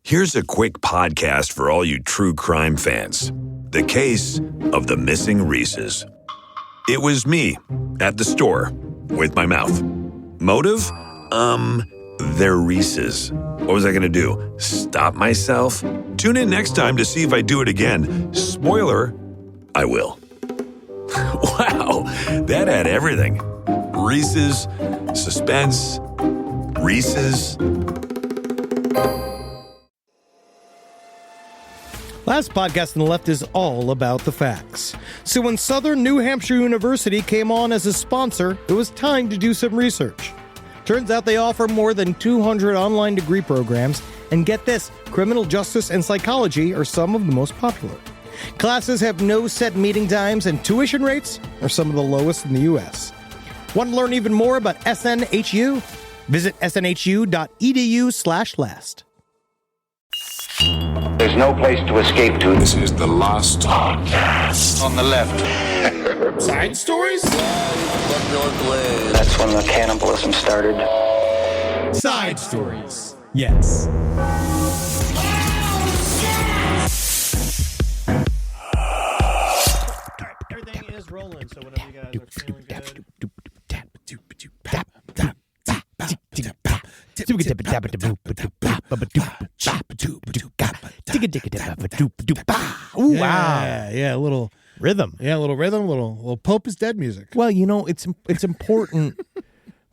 Here's a quick podcast for all you true crime fans. The case of the missing Reese's. It was me at the store with my mouth. Motive? They're Reese's. What was I going to do? Stop myself? Tune in next time to see if I do it again. Spoiler, I will. Wow, that had everything. Reese's, suspense, Reese's. Last podcast on the left is all about the facts. So when Southern New Hampshire University came on as a sponsor, it was time to do some research. Turns out they offer more than 200 online degree programs, and get this, criminal justice and psychology are some of the most popular. Classes have no set meeting times, and tuition rates are some of the lowest in the U.S. Want to learn even more about SNHU? Visit snhu.edu/last. There's no place to escape to. This is the last podcast. On the left. Side stories? That's when the cannibalism started. Side stories. Yes. Everything is rolling, so whenever you guys are feeling good. Ooh, wow. Yeah, a little Rhythm. Yeah, a little rhythm, a little Pope is Dead music. Well, you know, it's important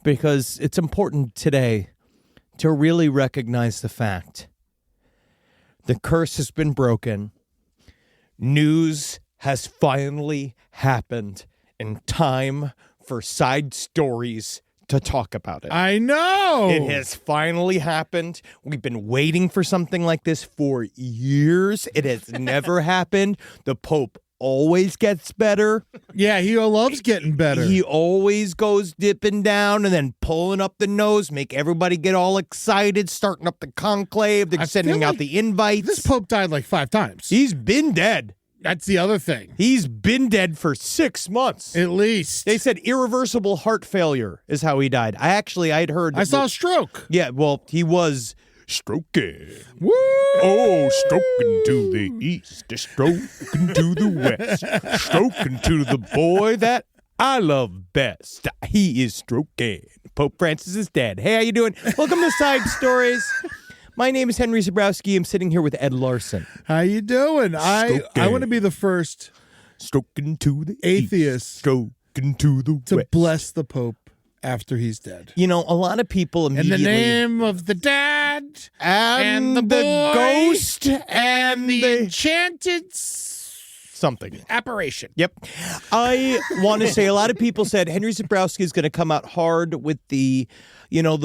because it's important today to really recognize the fact the curse has been broken. News has finally happened, and time for side stories to talk about it. I know. It has finally happened. We've been waiting for something like this for years. It has never happened. The Pope always gets better. Yeah, he loves getting better. He always goes dipping down and then pulling up the nose, make everybody get all excited, starting up the conclave. They're sending out the invites. This Pope died like 5 times. He's been dead. That's the other thing. He's been dead for 6 months. At least. They said irreversible heart failure is how he died. I'd heard. I saw a stroke. Yeah, well, he was stroking. Woo! Oh, stroking to the east, stroking to the west, stroking to the boy that I love best. He is stroking. Pope Francis is dead. Hey, how you doing? Welcome to Side Stories. My name is Henry Zabrowski. I'm sitting here with Ed Larson. How you doing? I want to be the first Stroking to the atheist east, stroking to the to west. bless the Pope after he's dead. You know, a lot of people In immediately... the name of the dad and the the boy ghost and the enchanted something. apparition. Yep. I want to say a lot of people said Henry Zabrowski is going to come out hard with the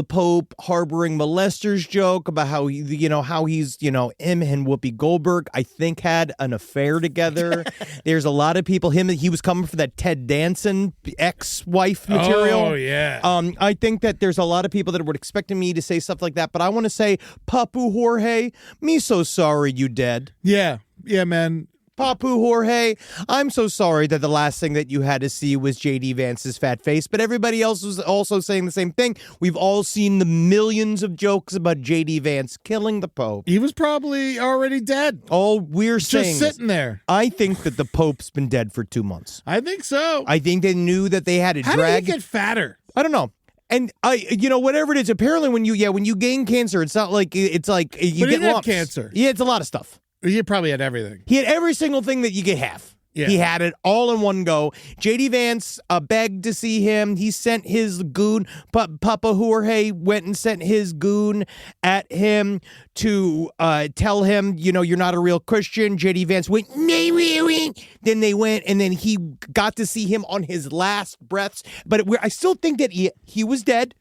Pope harboring molesters joke about how he's, him and Whoopi Goldberg, I think, had an affair together. There's a lot of people, he was coming for that Ted Danson ex-wife material. Oh, yeah. I think that there's a lot of people that were expecting me to say stuff like that, but I want to say, Papu Jorge, me so sorry you dead. Yeah, man. Papu Jorge, I'm so sorry that the last thing that you had to see was J.D. Vance's fat face, but everybody else was also saying the same thing. We've all seen the millions of jokes about J.D. Vance killing the Pope. He was probably already dead. All we're saying Just sitting there. I think that the Pope's been dead for 2 months. I think so. I think they knew that they had to How drag... did he get fatter? I don't know. And whatever it is, apparently when you gain cancer, it's not like, it's like you But he get didn't lumps. have cancer. Yeah, it's a lot of stuff. He probably had everything. He had every single thing that you could have. Yeah. He had it all in one go. J.D. Vance begged to see him. He sent his goon. Papa Jorge went and sent his goon at him to tell him, you're not a real Christian. J.D. Vance went, then they went, and then he got to see him on his last breaths. But I still think that he was dead.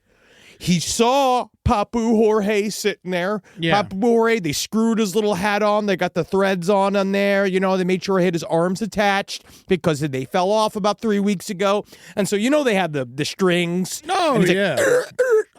He saw Papu Jorge sitting there. Yeah. Papu Jorge, they screwed his little hat on. They got the threads on there. They made sure he had his arms attached because they fell off about 3 weeks ago. And so, they had the strings. Oh, yeah.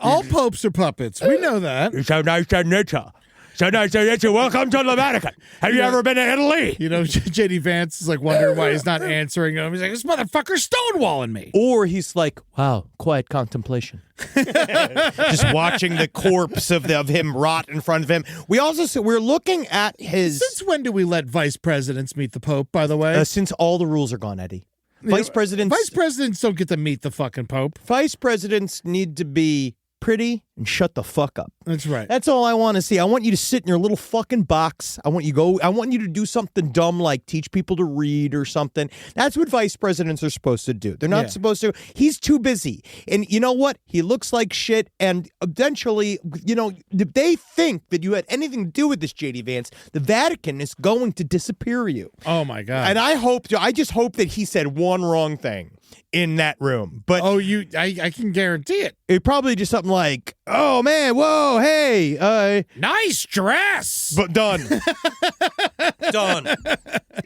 All popes are puppets. We know that. It's a nice Anita. So welcome to the Vatican. Have you ever been to Italy? You know, J.D. Vance is like wondering why he's not answering him. He's like, this motherfucker's stonewalling me. Or he's like, wow, quiet contemplation. Just watching the corpse of him rot in front of him. We're looking at his... Since when do we let vice presidents meet the Pope, by the way? Since all the rules are gone, Eddie. Vice presidents don't get to meet the fucking Pope. Vice presidents need to be pretty and shut the fuck up. That's right. That's all I want to see. I want you to sit in your little fucking box. I want you to do something dumb like teach people to read or something. That's what vice presidents are supposed to do. They're not supposed to. He's too busy. And you know what? He looks like shit. And eventually, if they think that you had anything to do with this, J.D. Vance, the Vatican is going to disappear you. Oh, my God. And I just hope that he said one wrong thing in that room. But I can guarantee it. It probably just something like, oh man, whoa, hey, nice dress. But done. Done.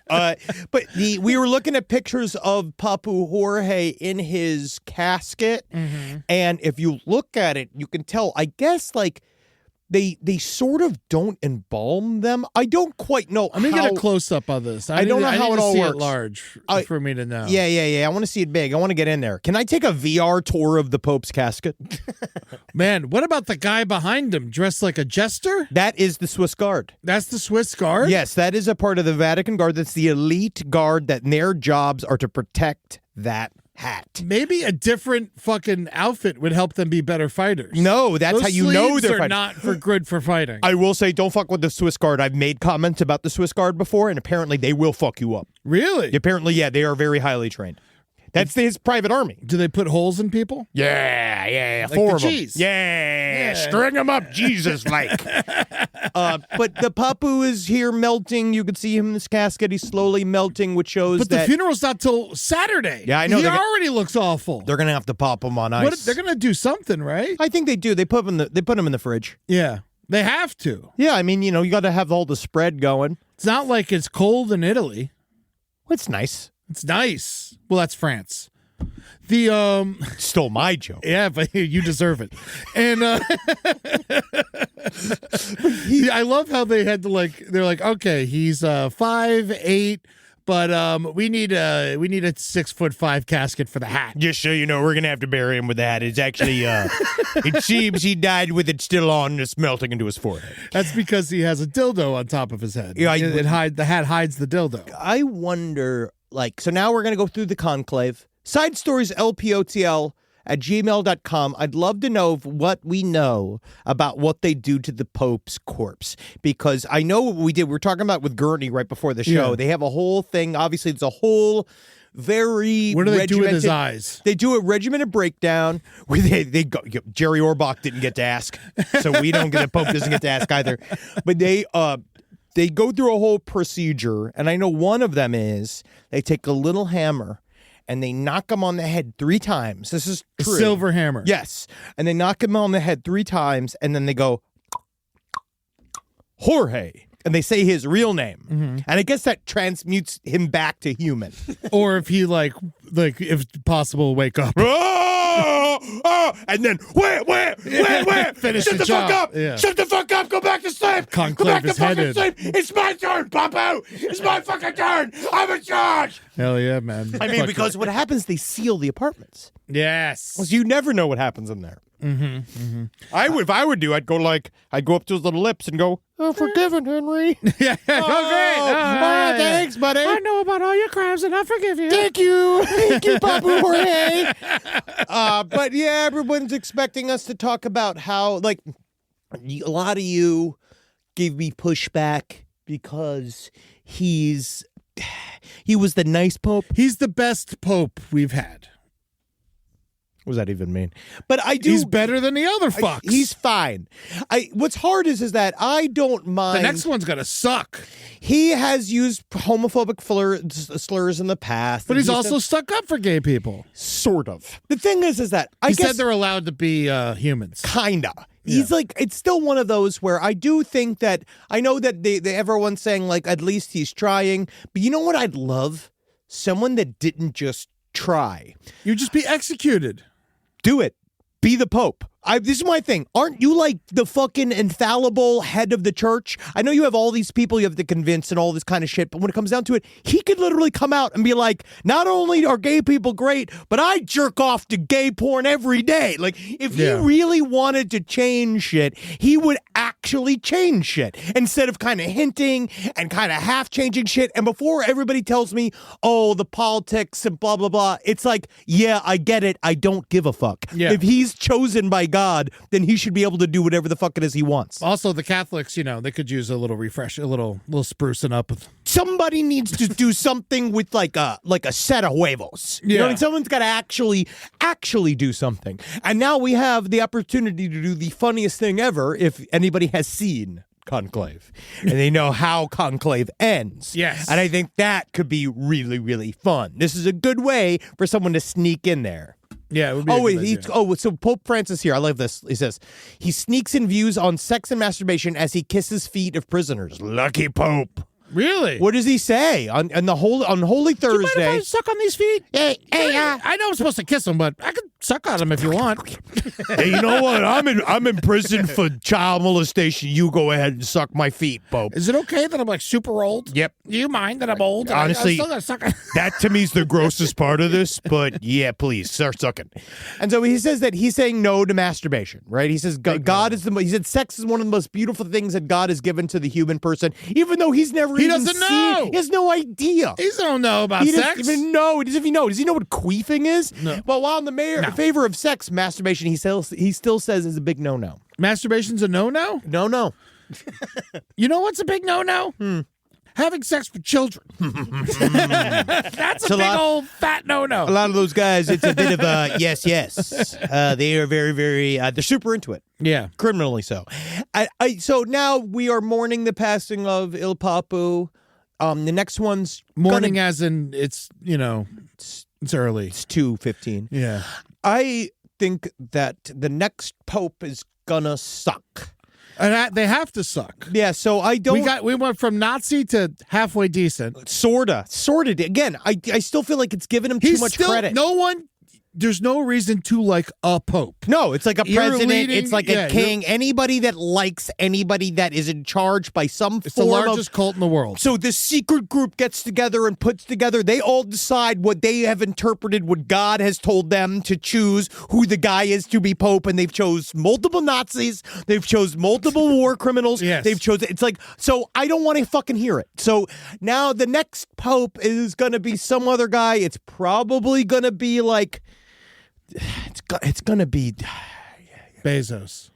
But we were looking at pictures of Papu Jorge in his casket, and if you look at it, you can tell, I guess, like, they sort of don't embalm them. I don't quite know. Let me get a close up of this. I don't know how it all works. Large for me to know. Yeah. I want to see it big. I want to get in there. Can I take a VR tour of the Pope's casket? Man, what about the guy behind him dressed like a jester? That is the Swiss Guard. That's the Swiss Guard? Yes, that is a part of the Vatican Guard. That's the elite guard that their jobs are to protect that hat. Maybe a different fucking outfit would help them be better fighters. No, that's how you know they're are not good for fighting. I will say, don't fuck with the Swiss Guard. I've made comments about the Swiss Guard before, and apparently they will fuck you up. Really? Apparently, yeah, they are very highly trained. That's his private army. Do they put holes in people? Yeah, like 4 of them. Yeah, string them up, Jesus-like. But the Papu is here melting. You can see him in this casket. He's slowly melting, which shows But the funeral's not till Saturday. Yeah, I know. He already looks awful. They're going to have to pop him on ice. They're going to do something, right? I think they do. They put him in the fridge. Yeah, they have to. Yeah, I mean, you got to have all the spread going. It's not like it's cold in Italy. Well, it's nice. It's nice. Well, that's France. The stole my joke. Yeah, but you deserve it. And I love how they had to they're like, okay, he's 5'8", but we need a 6'5" casket for the hat. Just so you know, we're gonna have to bury him with that. It's actually it seems he died with it still on, just melting into his forehead. That's because he has a dildo on top of his head. Yeah, the hat hides the dildo. I wonder, so now we're gonna go through the conclave. Side stories LPOTL@gmail.com. I'd love to know what we know about what they do to the Pope's corpse, because I know what we did. We were talking about with Gurney right before the show. Yeah. They have a whole thing. Obviously, it's a whole very What do they do with his eyes? They do a regimented breakdown where they go. Jerry Orbach didn't get to ask, so we don't get. The Pope doesn't get to ask either. But they go through a whole procedure, and I know one of them is they take a little hammer and they knock him on the head 3 times. This is true. A silver hammer. Yes. And they knock him on the head 3 times, and then they go, Jorge. And they say his real name. Mm-hmm. And I guess that transmutes him back to human. Or if he, if possible, wake up. And then, where? Finish Shut the job. fuck up. Yeah. Shut the fuck up. Go back to sleep. Conclave Go back to is fucking headed. sleep. It's my turn, Papu. It's my fucking turn. I'm in charge. Hell yeah, man. I mean, because what happens, they seal the apartments. Yes. Because you never know what happens in there. Mm-hmm. Mm-hmm. If I would do, I'd go up to his little lips and go, "Oh, forgiven, Henry." Yeah. Oh, great. Oh, thanks, buddy. I know about all your crimes and I forgive you. Thank you, Papu Jorge. But yeah, everyone's expecting us to talk about how, a lot of you gave me pushback because he was the nice Pope. He's the best Pope we've had. What does that even mean? But he's better than the other fucks. He's fine. What's hard is that I don't mind. The next one's gonna suck. He has used homophobic slurs in the past, but he's also stuck up for gay people. Sort of. The thing is that he said they're allowed to be humans. Kinda. Yeah. He's it's still one of those where I do think that I know that everyone's saying at least he's trying, but you know what I'd love? Someone that didn't just try. You just be executed. Do it. Be the Pope. This is my thing. Aren't you like the fucking infallible head of the church? I know you have all these people you have to convince and all this kind of shit, but when it comes down to it, he could literally come out and be like, not only are gay people great, but I jerk off to gay porn every day. Like, if he really wanted to change shit, he would actually change shit instead of kind of hinting and kind of half changing shit. And before everybody tells me, oh, the politics and blah, blah, blah, it's like, yeah, I get it. I don't give a fuck. Yeah. If he's chosen by God, then he should be able to do whatever the fuck it is he wants. Also, the Catholics, they could use a little refresh, a little sprucing up. Somebody needs to do something with like a set of huevos. You know, someone's got to actually do something. And now we have the opportunity to do the funniest thing ever if anybody has seen Conclave and they know how Conclave ends. Yes. And I think that could be really, really fun. This is a good way for someone to sneak in there. Yeah, it would be so Pope Francis here, I love this. He says, he sneaks in views on sex and masturbation as he kisses feet of prisoners. Lucky Pope. Really? What does he say on Holy Thursday? Do you mind if I suck on these feet? Hey, I know I'm supposed to kiss them, but I could suck on them if you want. Hey, you know what? I'm in prison for child molestation. You go ahead and suck my feet, Pope. Is it okay that I'm like super old? Yep. Do you mind that I'm old? Honestly, I still gotta suck on- that to me is the grossest part of this. But yeah, please start sucking. And so he says that he's saying no to masturbation, right? He says God is he said sex is one of the most beautiful things that God has given to the human person, even though he's never. He doesn't know. He has no idea. He don't know about sex. He doesn't even know. Does he know what queefing is? No. Well, while in the favor of sex, masturbation, he still says is a big no-no. Masturbation's a no-no? No. You know what's a big no-no? Having sex with children. That's a big old fat no-no. A lot of those guys, it's a bit of a yes. They are very, very, they're super into it. Yeah. Criminally so. So now we are mourning the passing of Il Papu. The next one's mourning as in it's early. It's 2:15. Yeah. I think that the next pope is gonna suck. And they have to suck. Yeah, so I don't. We went from Nazi to halfway decent. Sorta. Again, I still feel like it's giving him too much credit. There's no reason to like a pope. No, it's like a president. It's like a king. Anybody that likes anybody that is in charge by some It's form the largest cult in the world. So this secret group gets together and puts together. They all decide what they have interpreted, what God has told them to choose who the guy is to be pope, and they've chose multiple Nazis. They've chose multiple war criminals. Yes. They've chosen. It's like, so I don't want to fucking hear it. So now the next pope is going to be some other guy. It's probably going to be like. It's gonna be Bezos.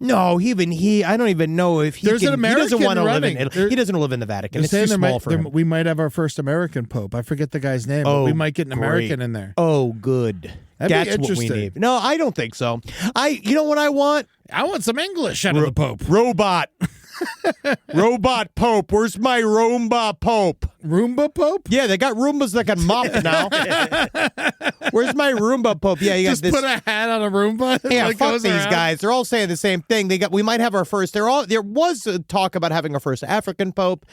No, I don't even know if he There's can. an American he doesn't want to live in running. Italy. He doesn't live in the Vatican. It's too small for him. We might have our first American pope. I forget the guy's name, but we might get an American in there. Oh, good. That'd be That's what we interesting. need. No, I don't think so. You know what I want? I want some English out of the pope. Robot. Robot Pope. Where's my Roomba Pope? Roomba Pope? Yeah, they got Roombas that can mop now. Where's my Roomba Pope? Yeah, you Just got this. put a hat on a Roomba. Yeah, like fuck goes these around. guys. They're all saying the same thing. We might have our first. There was a talk about having our first African Pope,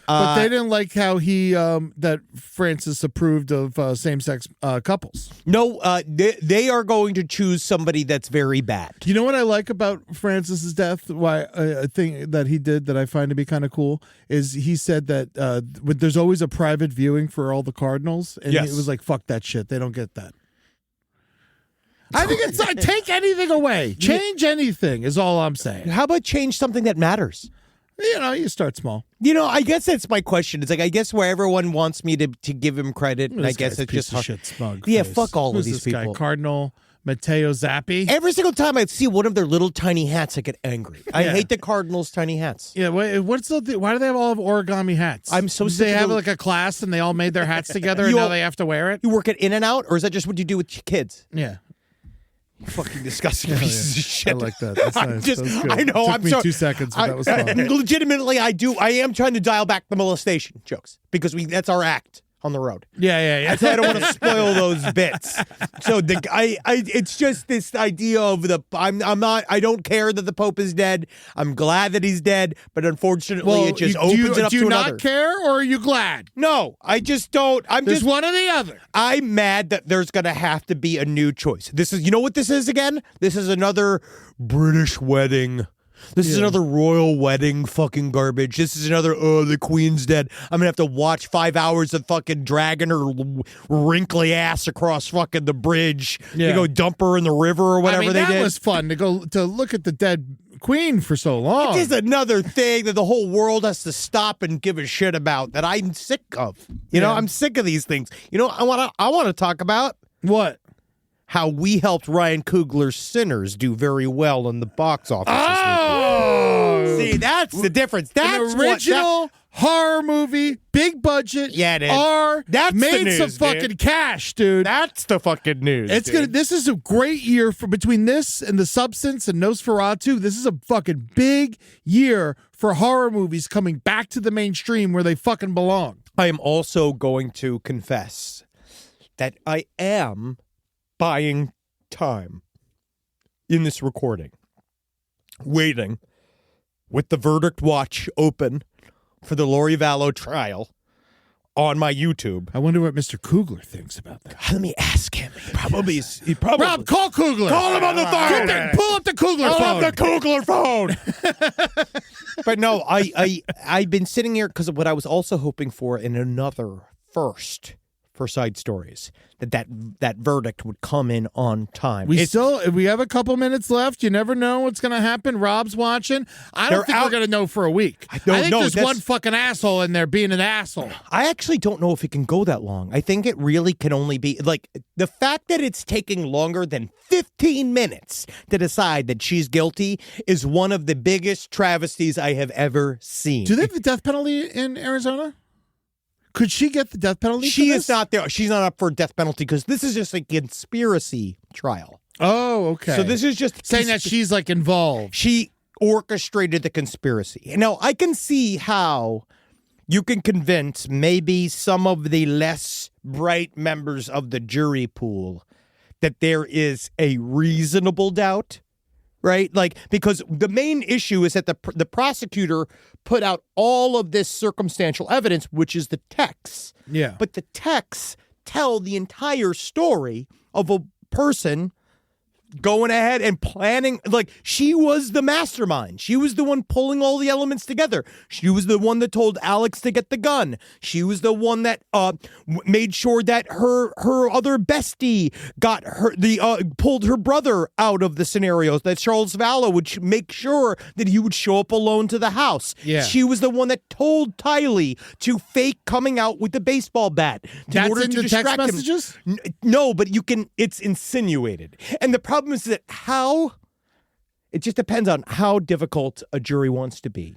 but they didn't like how he that Francis approved of same-sex couples. No, they are going to choose somebody that's very bad. You know what I like about Francis's death? Why a thing that he did that I find to be kind of cool is he said that there's always a private viewing for all the cardinals, and Yes. it was like, fuck that shit. They don't get that. I think it's take anything away, change anything is all I'm saying. How about change something that matters? You start small. I guess that's my question. It's like, I guess where everyone wants me to give him credit, and I guess it's piece just of shit smug. Yeah, face. fuck all Who's of these this guy? people. Cardinal Matteo Zappi. Every single time I see one of their little tiny hats, I get angry. I hate the Cardinals' tiny hats. Yeah, what's the? Why do they all have origami hats? I'm so Did sick they of have the- like a class and they all made their hats together and now they have to wear it? You work at In-N-Out, or is that just what you do with your kids? Yeah. You fucking disgusting pieces of shit. I like that. That's I'm nice. just- That's good. I know. Took I'm me sorry. 2 seconds, but that was fun. Legitimately, I am trying to dial back the molestation jokes because that's our act. on the road. Yeah. So I don't want to spoil those bits. So it's just this idea of I don't care that the Pope is dead. I'm glad that he's dead, but unfortunately it just opens it up to another. Do you not care, or are you glad? No, I just don't. There's one or the other. I'm mad that there's going to have to be a new choice. You know what this is again? This is another British wedding. This is another royal wedding fucking garbage. This is another, the queen's dead. I'm going to have to watch 5 hours of fucking dragging her wrinkly ass across fucking the bridge to go dump her in the river or whatever they did. That was fun to look at the dead queen for so long. It is another thing that the whole world has to stop and give a shit about that I'm sick of. You know, I'm sick of these things. You know, I want to talk about what? How we helped Ryan Coogler's Sinners do very well in the box office. Oh! See, that's the difference. That's an original horror movie, big budget. Yeah, dude. That's made the news, some fucking cash, dude. That's the fucking news. This is a great year for between this and The Substance and Nosferatu. This is a fucking big year for horror movies coming back to the mainstream where they fucking belong. I am also going to confess that I am buying time in this recording, waiting with the verdict watch open for the Lori Vallow trial on my YouTube. I wonder what Mr. Coogler thinks about that. Let me ask him. He probably Rob, call Coogler. Call him on the phone. Pull up the Coogler phone. Pull up the Coogler phone. But no, I've been sitting here because of what I was also hoping for in another first for Side Stories, that verdict would come in on time. We have a couple minutes left. You never know what's going to happen. Rob's watching. I don't think we're going to know for a week. I think there's one fucking asshole in there being an asshole. I actually don't know if it can go that long. I think it really can only be, like, the fact that it's taking longer than 15 minutes to decide that she's guilty is one of the biggest travesties I have ever seen. Do they have the death penalty in Arizona? Could she get the death penalty? She is not there. She's not up for death penalty because this is just a conspiracy trial. Oh, okay. So this is just saying that she's like involved. She orchestrated the conspiracy. Now, I can see how you can convince maybe some of the less bright members of the jury pool that there is a reasonable doubt. Right? Like, because the main issue is that the prosecutor put out all of this circumstantial evidence, which is the texts. Yeah. But the texts tell the entire story of a person going ahead and planning. Like, she was the mastermind. She was the one pulling all the elements together. She was the one that told Alex to get the gun. She was the one that made sure that her other bestie got pulled her brother out of the scenarios, that Charles Vallow would make sure that he would show up alone to the house. Yeah. She was the one that told Tylee to fake coming out with the baseball bat in order to distract him. Text messages? No, but it's insinuated. And the problem is that it just depends on how difficult a jury wants to be.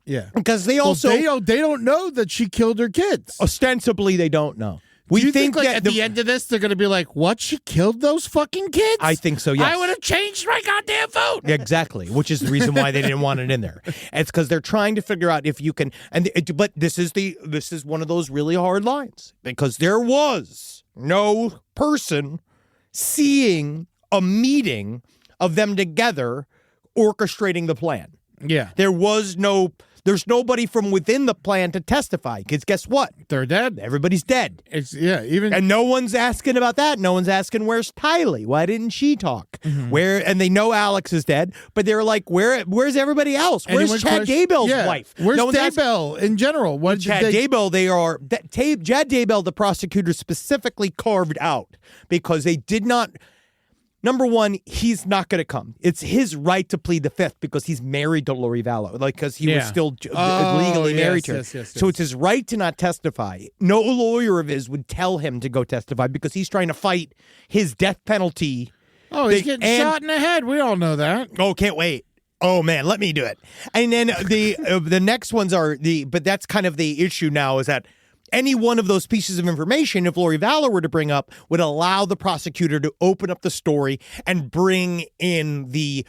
Yeah. Because they also they don't know that she killed her kids. Ostensibly they don't know. Do you think like, at the end of this they're going to be like, "What? She killed those fucking kids?" I think so. Yes. I would have changed my goddamn vote. Exactly, which is the reason why they didn't want it in there. It's because they're trying to figure out if you can. But this is one of those really hard lines because there was no person seeing a meeting of them together orchestrating the plan. Yeah. There's nobody from within the plan to testify because guess what? They're dead. Everybody's dead. And no one's asking about that. No one's asking where's Tylee? Why didn't she talk? Mm-hmm. And they know Alex is dead, but they're like, where's everybody else? Where's Chad Daybell's wife? Where's Daybell in general? Chad Daybell, Chad Daybell, the prosecutor specifically carved out because they did not. Number one, he's not going to come. It's his right to plead the fifth because he's married to Lori Vallow, because he was still legally married to her. So it's his right to not testify. No lawyer of his would tell him to go testify because he's trying to fight his death penalty. Oh, he's getting shot in the head. We all know that. Oh, can't wait. Oh man, let me do it. And then the next ones are but that's kind of the issue now is that any one of those pieces of information, if Lori Vallow were to bring up, would allow the prosecutor to open up the story and bring in the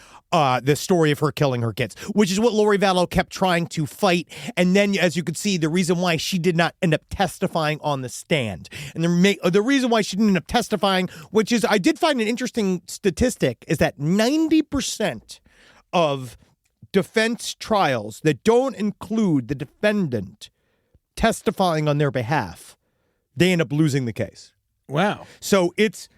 story of her killing her kids, which is what Lori Vallow kept trying to fight. And then, as you could see, the reason why she did not end up testifying on the stand, and the reason why she didn't end up testifying, which is, I did find an interesting statistic, is that 90% of defense trials that don't include the defendant testifying on their behalf, they end up losing the case. Wow. So it's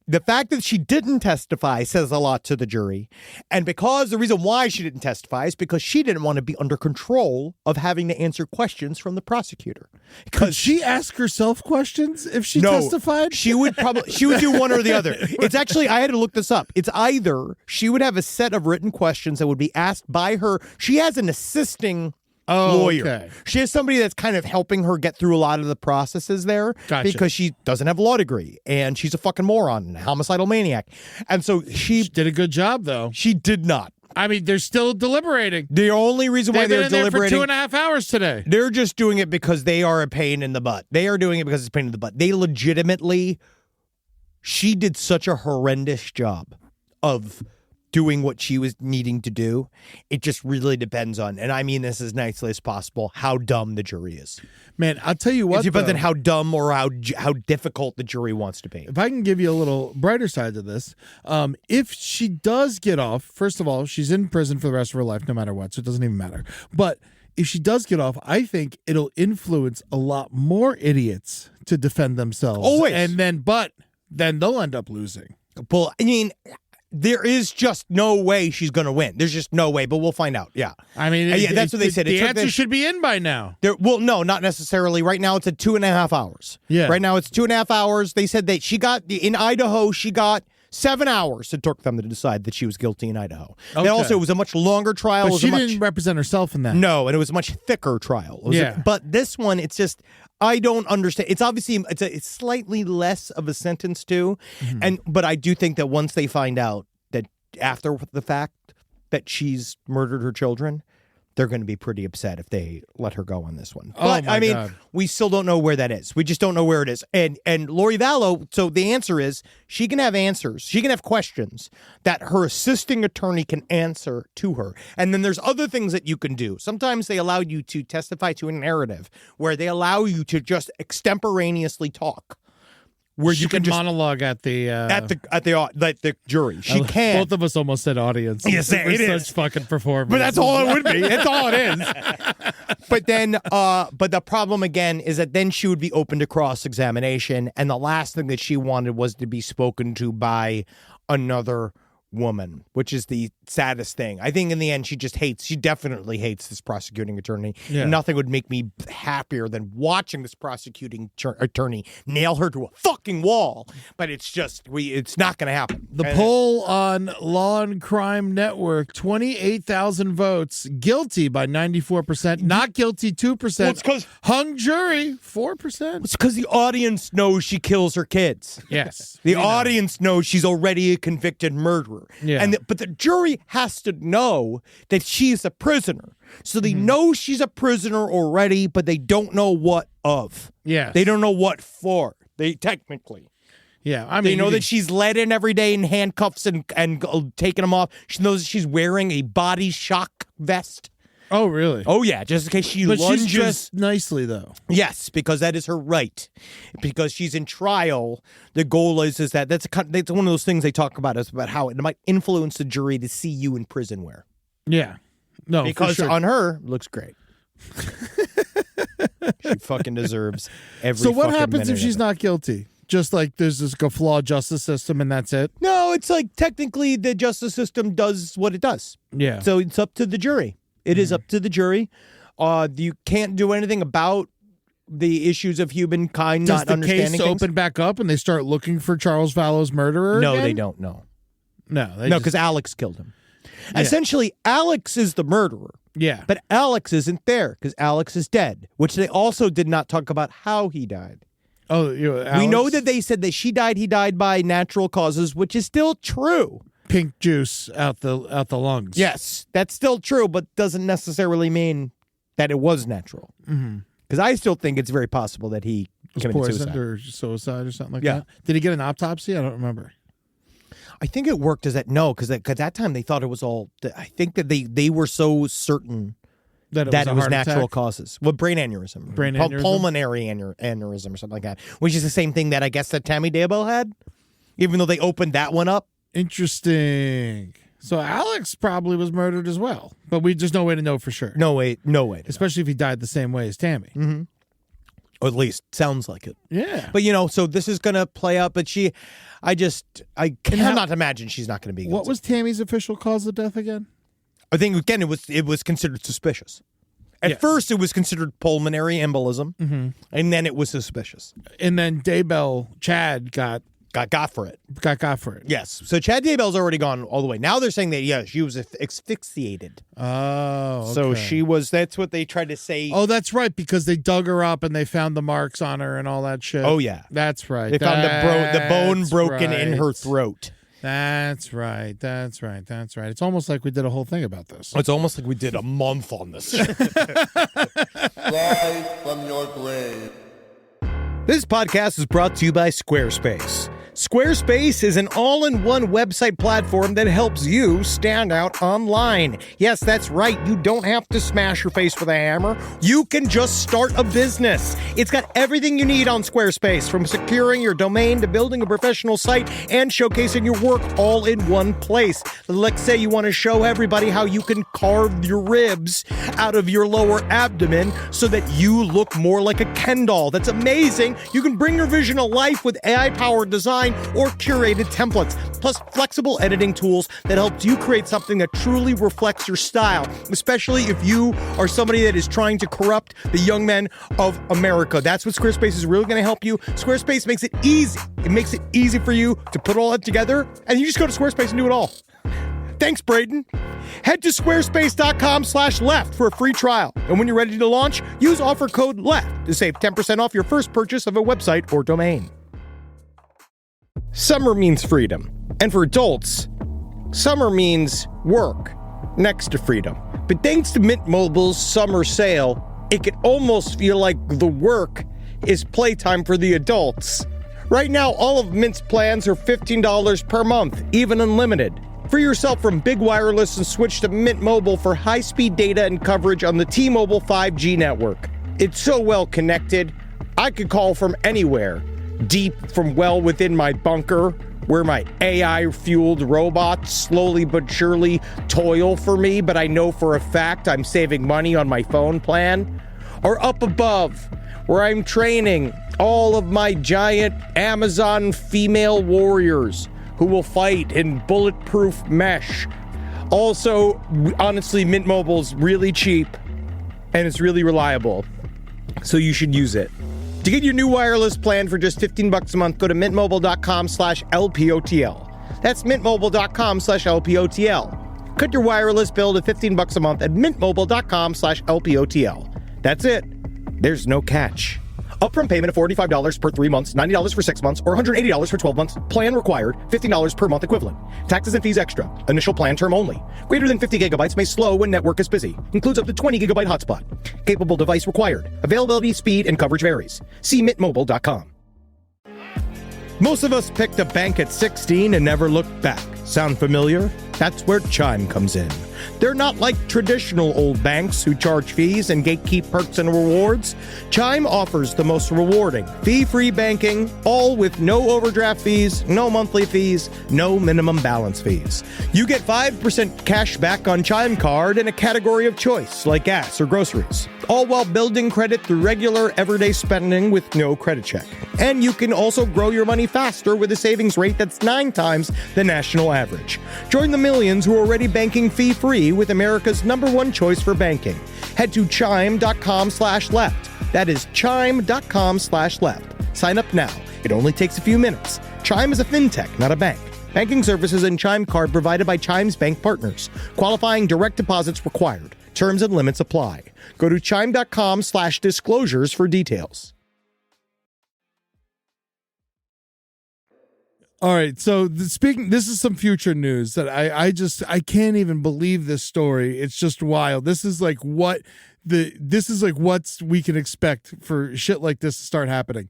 the fact that she didn't testify says a lot to the jury. And because the reason why she didn't testify is because she didn't want to be under control of having to answer questions from the prosecutor. Could she ask herself questions if she testified? She would do one or the other. It's actually, I had to look this up. It's either she would have a set of written questions that would be asked by her. She has an assisting lawyer. Okay. She has somebody that's kind of helping her get through a lot of the processes there because she doesn't have a law degree and she's a fucking moron and a homicidal maniac. And so she did a good job, though. She did not. I mean, they're still deliberating. The only reason why they're deliberating, for 2.5 hours today. They're just doing it because they are a pain in the butt. They are doing it because it's a pain in the butt. They legitimately, she did such a horrendous job of doing what she was needing to do. It just really depends on, and I mean this as nicely as possible, how dumb the jury is. Man, I'll tell you what, it depends on how dumb or how difficult the jury wants to be. If I can give you a little brighter side to this, if she does get off, first of all, she's in prison for the rest of her life, no matter what, so it doesn't even matter. But if she does get off, I think it'll influence a lot more idiots to defend themselves. Always. And then they'll end up losing. Well, I mean, there is just no way she's going to win. There's just no way, but we'll find out. Yeah. I mean, that's what they said. The answer should be in by now. Well, no, not necessarily. Right now, it's at 2.5 hours. Yeah. Right now, it's 2.5 hours. They said that in Idaho, she got 7 hours. It took them to decide that she was guilty in Idaho. Okay. And also, it was a much longer trial. But she didn't represent herself in that. No, and it was a much thicker trial. But this one, it's just, I don't understand. It's obviously, it's slightly less of a sentence too. Mm-hmm. But I do think that once they find out that after the fact that she's murdered her children, they're going to be pretty upset if they let her go on this one. But I mean, God, we still don't know where that is. We just don't know where it is. And Lori Vallow, so the answer is she can have answers. She can have questions that her assisting attorney can answer to her. And then there's other things that you can do. Sometimes they allow you to testify to a narrative where they allow you to just extemporaneously talk. Where she you can just monologue at the jury. She can. Both of us almost said audience. Yes, it is such fucking performance. But that's all it would be. That's all it is. But then, but the problem again is that then she would be open to cross-examination, and the last thing that she wanted was to be spoken to by another woman, which is the saddest thing. I think in the end she definitely hates this prosecuting attorney. Yeah. Nothing would make me happier than watching this prosecuting attorney nail her to a fucking wall, but it's not going to happen. The poll on Law and Crime Network, 28,000 votes, guilty by 94%, not guilty 2%. Well, it's 'cause hung jury 4%. It's because the audience knows she kills her kids. Yes. The audience knows she's already a convicted murderer. Yeah. But the jury has to know that she's a prisoner. So they know she's a prisoner already, but they don't know what of. Yeah. They don't know what for. They technically. Yeah. I mean, they know that she's led in every day in handcuffs and taking them off. She knows that she's wearing a body shock vest. Oh, really? Oh, yeah, just in case she lunges. But she's dressed nicely, though. Yes, because that is her right. Because she's in trial, the goal is that that's one of those things they talk about, is about how it might influence the jury to see you in prison wear. Yeah. No, because for sure. On her, looks great. She fucking deserves every So what fucking happens minute if she's not guilty? Just like there's this flawed justice system and that's it? No, it's like technically the justice system does what it does. Yeah. So it's up to the jury. It is up to the jury. You can't do anything about the issues of humankind not understanding things. Does the case open back up and they start looking for Charles Vallow's murderer No, again? they don't know. No, because Alex killed him. Yeah. Essentially, Alex is the murderer. Yeah. But Alex isn't there because Alex is dead, which they also did not talk about how he died. Oh, Alex? We know that they said that he died by natural causes, which is still true. Pink juice out the lungs. Yes, that's still true, but doesn't necessarily mean that it was natural. Mm-hmm. Because I still think it's very possible that he committed Poisoned suicide. or suicide or something like Yeah. that. Did he get an autopsy? I don't remember. I think it worked as that because at that time they thought it was all. I think that they were so certain That it a was heart natural attack? causes. Well, brain aneurysm, Aneurysm? pulmonary aneurysm, or something like that, which is the same thing that I guess that Tammy Daybell had, even though they opened that one up. Interesting. So Alex probably was murdered as well, but we just no way to know for sure. No way. to know. Especially if he died the same way as Tammy. Mm-hmm. Or at least sounds like it. Yeah. But so this is gonna play out. But I cannot imagine she's not gonna be. What was Tammy's official cause of death again? I think again it was considered suspicious. At first, it was considered pulmonary embolism, and then it was suspicious. And then Daybell, Chad got for it. Got for it. Yes. So Chad Daybell's already gone all the way. Now they're saying that she was asphyxiated. Oh, okay. So she was. That's what they tried to say. Oh, that's right, because they dug her up and they found the marks on her and all that shit. Oh yeah, that's right. They found the bone broken in her right. throat. That's right. It's almost like we did a whole thing about this. It's almost like we did a month on this. Rise from your grave. This podcast is brought to you by Squarespace. Squarespace is an all-in-one website platform that helps you stand out online. Yes, that's right. You don't have to smash your face with a hammer. You can just start a business. It's got everything you need on Squarespace, from securing your domain to building a professional site and showcasing your work all in one place. Let's say you want to show everybody how you can carve your ribs out of your lower abdomen so that you look more like a Ken doll. That's amazing. You can bring your vision to life with AI-powered design or curated templates, plus flexible editing tools that helps you create something that truly reflects your style, especially if you are somebody that is trying to corrupt the young men of America. That's what Squarespace is really going to help you. Squarespace makes it easy. It makes it easy for you to put all that together, and you just go to Squarespace and do it all. Thanks, Braden. Head to squarespace.com/left for a free trial. And when you're ready to launch, use offer code LEFT to save 10% off your first purchase of a website or domain. Summer means freedom. And for adults, summer means work next to freedom. But thanks to Mint Mobile's summer sale, it can almost feel like the work is playtime for the adults. Right now, all of Mint's plans are $15 per month, even unlimited. Free yourself from Big Wireless and switch to Mint Mobile for high-speed data and coverage on the T-Mobile 5G network. It's so well connected, I could call from anywhere. Deep from well within my bunker, where my AI-fueled robots slowly but surely toil for me, but I know for a fact I'm saving money on my phone plan. Or up above, where I'm training all of my giant Amazon female warriors who will fight in bulletproof mesh. Also, honestly, Mint Mobile's really cheap and it's really reliable, so you should use it. To get your new wireless plan for just $15 a month, go to mintmobile.com/LPOTL. That's mintmobile.com/LPOTL. Cut your wireless bill to $15 a month at mintmobile.com/LPOTL. That's it. There's no catch. Upfront payment of $45 per 3 months, $90 for 6 months, or $180 for 12 months. Plan required, $15 per month equivalent. Taxes and fees extra. Initial plan term only. Greater than 50 gigabytes may slow when network is busy. Includes up to 20 gigabyte hotspot. Capable device required. Availability, speed, and coverage varies. See mintmobile.com. Most of us picked a bank at 16 and never looked back. Sound familiar? That's where Chime comes in. They're not like traditional old banks who charge fees and gatekeep perks and rewards. Chime offers the most rewarding, fee-free banking, all with no overdraft fees, no monthly fees, no minimum balance fees. You get 5% cash back on Chime Card in a category of choice, like gas or groceries, all while building credit through regular, everyday spending with no credit check. And you can also grow your money faster with a savings rate that's 9 times the national average. Join the millions who are already banking fee-free with America's #1 choice for banking. Head to chime.com/left. That is chime.com/left. Sign up now. It only takes a few minutes. Chime is a fintech, not a bank. Banking services and Chime Card provided by Chime's bank partners. Qualifying direct deposits required. Terms and limits apply. Go to chime.com/disclosures for details. All right, so this is some future news that I can't even believe this story. It's just wild. This is like what we can expect for shit like this to start happening.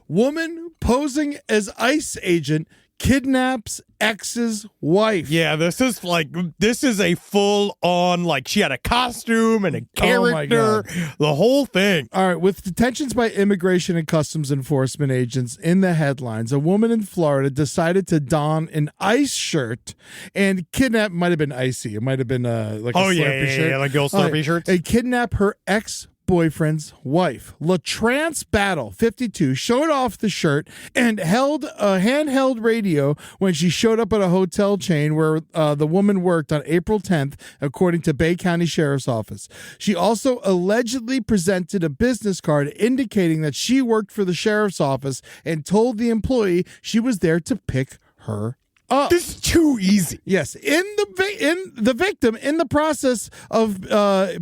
Woman posing as ICE agent kidnaps ex's wife. Yeah, this is a full on, like, she had a costume and a character, the whole thing. All right, with detentions by immigration and customs enforcement agents in the headlines, a woman in Florida decided to don an ICE shirt and kidnap, might have been icy, it might have been like a Slurpee shirt. Yeah, like the old Slurpee shirts. And kidnap her ex-boyfriend's wife. LaTrance Battle, 52, showed off the shirt and held a handheld radio when she showed up at a hotel chain where the woman worked on April 10th, according to Bay County Sheriff's Office. She also allegedly presented a business card indicating that she worked for the sheriff's office and told the employee she was there to pick her up. This is too easy. Yes, the victim, in the process of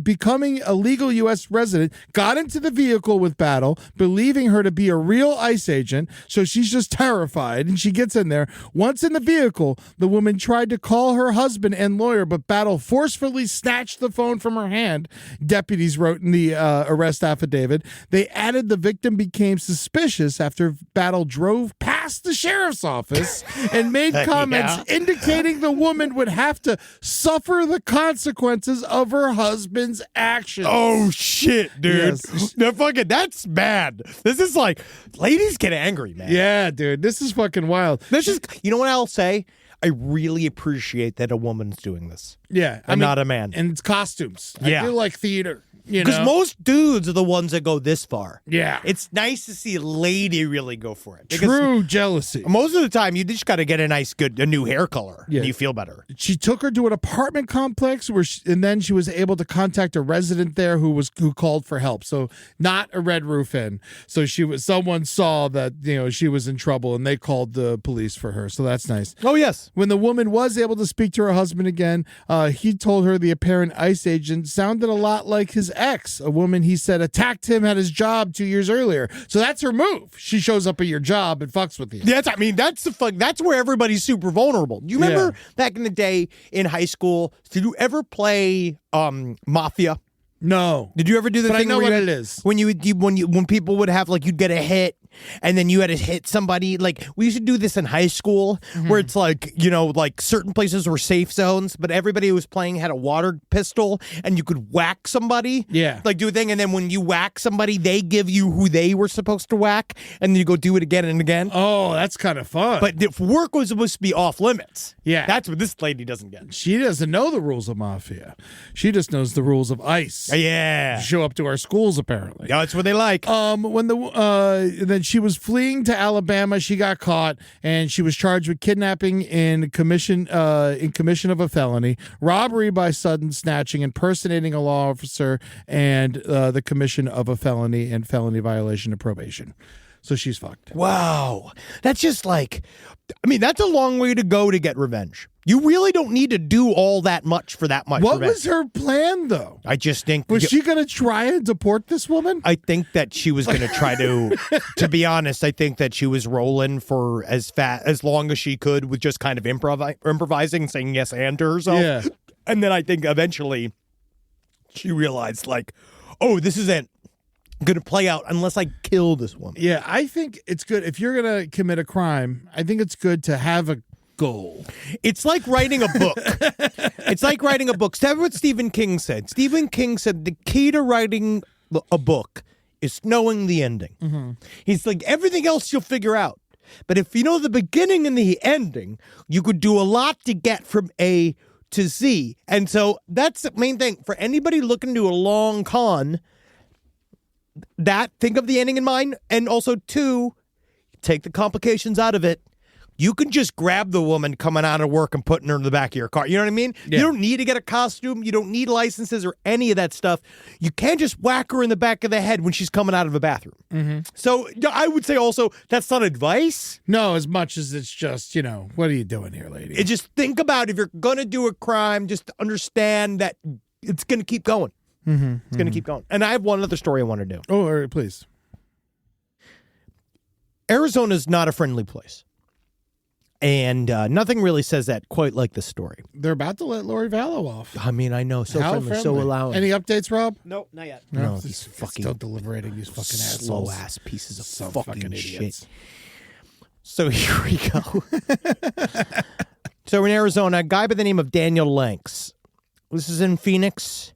becoming a legal U.S. resident, got into the vehicle with Battle, believing her to be a real ICE agent. So she's just terrified, and she gets in there. Once in the vehicle, the woman tried to call her husband and lawyer, but Battle forcefully snatched the phone from her hand. Deputies wrote in the arrest affidavit. They added the victim became suspicious after Battle drove past the sheriff's office and made comments indicating the woman would have to suffer the consequences of her husband's actions. Oh shit, dude. Yes. No, that's bad. This is like, ladies get angry, man. Yeah, dude. This is fucking wild. This is, you know what I'll say? I really appreciate that a woman's doing this. Yeah. I'm not a man. And it's costumes. Yeah. I do like theater. Because most dudes are the ones that go this far. Yeah. It's nice to see a lady really go for it. True jealousy. Most of the time, you just got to get a new hair color. Yeah. And you feel better. She took her to an apartment complex and then she was able to contact a resident there who called for help. So not a Red Roof Inn. So someone saw that, she was in trouble and they called the police for her. So that's nice. Oh, yes. When the woman was able to speak to her husband again, he told her the apparent ICE agent sounded a lot like his ex, a woman he said attacked him at his job 2 years earlier. So that's her move. She shows up at your job and fucks with you. That's where everybody's super vulnerable. Do you remember back in the day in high school, did you ever play Mafia? No. Did you ever do the But thing I know where what it is. when people would have, like, you'd get a hit and then you had to hit somebody? Like, we used to do this in high school where it's like, like certain places were safe zones, but everybody who was playing had a water pistol and you could whack somebody. Yeah. Like, do a thing, and then when you whack somebody, they give you who they were supposed to whack, and then you go do it again and again. Oh, that's kind of fun. But the work was supposed to be off limits. Yeah. That's what this lady doesn't get. She doesn't know the rules of Mafia. She just knows the rules of ICE. Yeah. Show up to our schools, apparently. Yeah, that's what they like. When then she was fleeing to Alabama, she got caught and she was charged with kidnapping in commission of a felony, robbery by sudden snatching, impersonating a law officer, and the commission of a felony and felony violation of probation. So she's fucked. Wow. That's just like, that's a long way to go to get revenge. You really don't need to do all that much for that much What revenge. was her plan, though? I just think... Was she going to try and deport this woman? I think that she was going to try to be honest, I think that she was rolling for as long as she could with just kind of improvising, saying yes and to herself. Yeah. And then I think eventually she realized, like, oh, this isn't going to play out unless I kill this woman. Yeah, I think it's good. If you're going to commit a crime, I think it's good to have a goal. It's like writing a book. It's like writing a book. That's what Stephen King said. Stephen King said the key to writing a book is knowing the ending. Mm-hmm. He's like, everything else you'll figure out. But if you know the beginning and the ending, you could do a lot to get from A to Z. And so that's the main thing. For anybody looking to a long con, think of the ending in mind. And also, two, take the complications out of it. You can just grab the woman coming out of work and putting her in the back of your car. You know what I mean? Yeah. You don't need to get a costume. You don't need licenses or any of that stuff. You can't just whack her in the back of the head when she's coming out of a bathroom. Mm-hmm. So I would say also that's not advice. No, as much as it's just, what are you doing here, lady? Just think about if you're going to do a crime, just understand that it's going to keep going. Mm-hmm. It's going to keep going. And I have one other story I want to do. Oh, all right, please. Arizona's not a friendly place. And nothing really says that quite like this story. They're about to let Lori Vallow off. I mean, I know, so How friendly, so allowing. Any updates, Rob? Nope, not yet. No, It's these fucking still deliberating. These fucking slow assholes. ass pieces of So fucking idiots. shit. So here we go. So in Arizona, a guy by the name of Daniel Lanks. This is in Phoenix.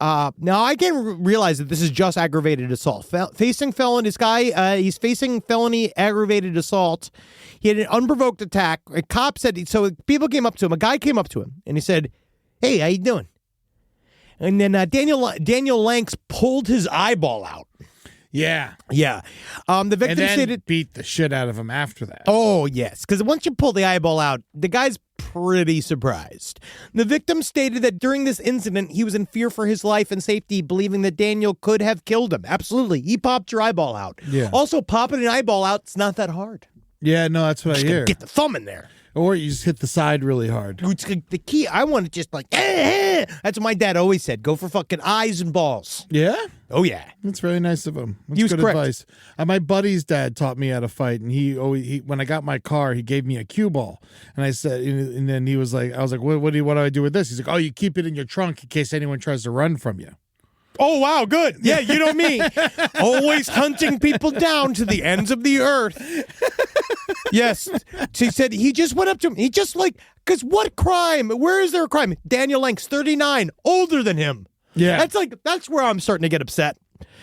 Now I didn't realize that this is just aggravated assault. Facing felony, this guy, he's facing felony aggravated assault. He had an unprovoked attack. A cop said, so people came up to him. A guy came up to him and he said, "Hey, how you doing?" And then Daniel Lanks pulled his eyeball out. Yeah. Yeah. The victim And then stated, beat the shit out of him after that. "Oh, yes, because once you pull the eyeball out, the guy's pretty surprised." The victim stated that during this incident, he was in fear for his life and safety, believing that Daniel could have killed him. Absolutely. He popped your eyeball out. Yeah. Also, popping an eyeball out, it's not that hard. Yeah, no, that's what I Just gotta hear. get the thumb in there. Or you just hit the side really hard. It's the key, I want to just like, that's what my dad always said. Go for fucking eyes and balls. Yeah? Oh, yeah. That's very nice of him. That's He was good correct. advice. My buddy's dad taught me how to fight, and he when I got my car, he gave me a cue ball, and I said, and then he was like, I was like, what do I do with this? He's like, oh, you keep it in your trunk in case anyone tries to run from you. Oh, wow, good. Yeah, you know me. Always hunting people down to the ends of the earth. Yes. She said he just went up to him. He just because what crime? Where is there a crime? Daniel Lanks, 39, older than him. Yeah. That's where I'm starting to get upset.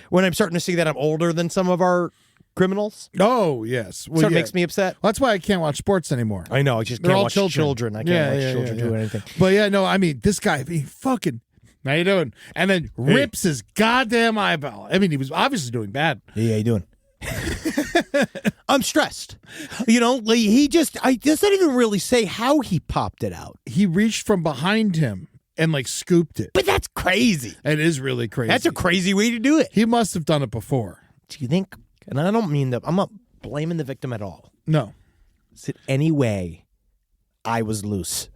When I'm starting to see that I'm older than some of our criminals. Oh, yes. Well, So it yeah. makes me upset. That's why I can't watch sports anymore. I know. I just They're can't all watch children. children. I can't watch children do anything. But yeah, no, I mean, this guy, he fucking, how you doing? And then rips his goddamn eyeball. I mean, he was obviously doing bad. Yeah, how you doing? I'm stressed. He just doesn't even really say how he popped it out. He reached from behind him and scooped it. But that's crazy. It is really crazy. That's a crazy way to do it. He must have done it before. Do you think? And I don't mean that. I'm not blaming the victim at all. No. Is it any way I was loose?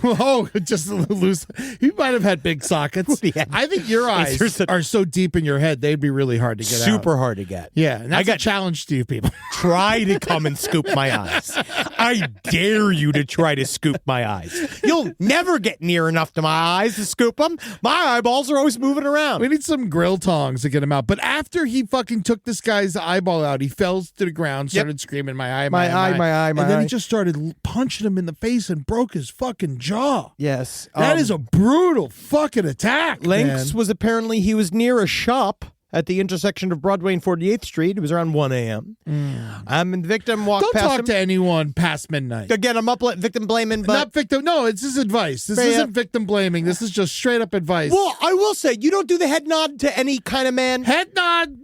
Oh, just loose. You might have had big sockets. Yeah. I think your eyes are so deep in your head, they'd be really hard to get out. Super hard to get. Yeah, and that's I got a challenge to you people. Try to come and scoop my eyes. I dare you to try to scoop my eyes. You'll never get near enough to my eyes to scoop them. My eyeballs are always moving around. We need some grill tongs to get him out. But after he fucking took this guy's eyeball out, he fell to the ground, started screaming, my eye, my eye. And then he just started punching him in the face and broke his fucking jaw. Yes. That is a brutal fucking attack, Lanks man. was apparently, he was near a shop at the intersection of Broadway and 48th Street. It was around 1 a.m. And the victim walked Don't past talk him. to anyone past midnight. Again, I'm not victim blaming, but... Not victim. No, it's just advice. This isn't victim blaming. This is just straight up advice. Well, I will say, you don't do the head nod to any kind of man. Head nod,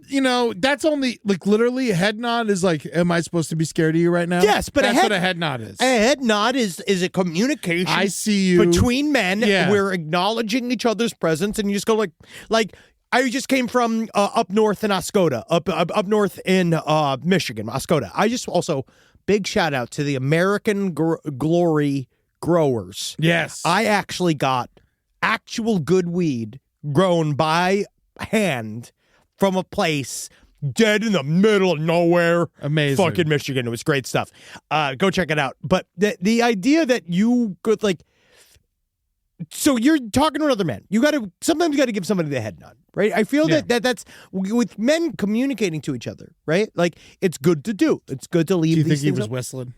that's only, literally, a head nod is am I supposed to be scared of you right now? Yes, but that's what a head nod is. A head nod is a communication. I see you. Between men. Yeah. We're acknowledging each other's presence, and you just go like I just came from up north in Oscoda, up north in Michigan, Oscoda. I just also, big shout out to the American Glory growers. Yes. I actually got actual good weed grown by hand from a place dead in the middle of nowhere. Amazing. Fucking Michigan. It was great stuff. Go check it out. But the idea that you could so you're talking to another man. Sometimes you got to give somebody the head nod, right? I feel that's with men communicating to each other, right? It's good to do. It's good to leave. Do you these think he things was up. whistling?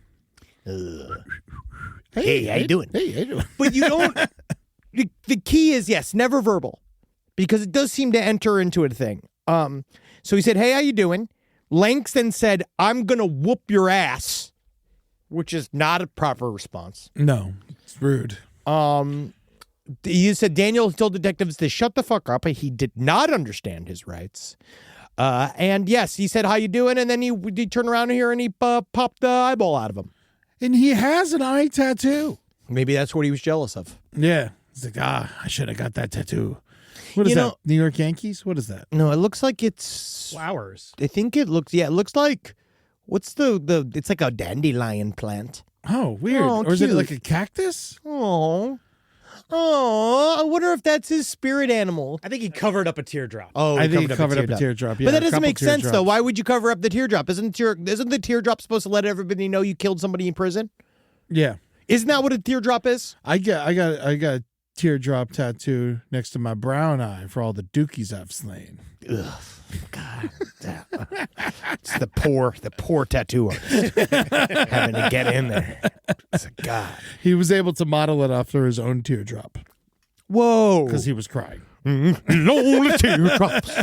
Hey, how you doing? Hey, how you doing? But you don't. The key is yes, never verbal, because it does seem to enter into a thing. So he said, "Hey, how you doing?" Lanks then said, "I'm gonna whoop your ass," which is not a proper response. No, it's rude. He said Daniel told detectives to shut the fuck up. He did not understand his rights. And yes, he said, "How you doing?" And then he turned around here and he popped the eyeball out of him. And he has an eye tattoo. Maybe that's what he was jealous of. Yeah. He's like, I should have got that tattoo. What is You that? know- New York Yankees? What is that? No, it looks like it's Flowers. I think it looks like what's the it's like a dandelion plant. Oh, weird. Oh, or is it cute. like a cactus? Oh. Oh, I wonder if that's his spirit animal. I think he covered up a teardrop. Oh, I think he covered up a teardrop. Yeah, but that a doesn't couple make sense, though. teardrops. Why would you cover up the teardrop? Isn't the teardrop supposed to let everybody know you killed somebody in prison? Yeah. Isn't that what a teardrop is? I got a teardrop tattoo next to my brown eye for all the dookies I've slain. Ugh, God, it's the poor tattoo artist having to get in there. It's a God. He was able to model it after his own teardrop Whoa, because he was crying. lonely teardrops.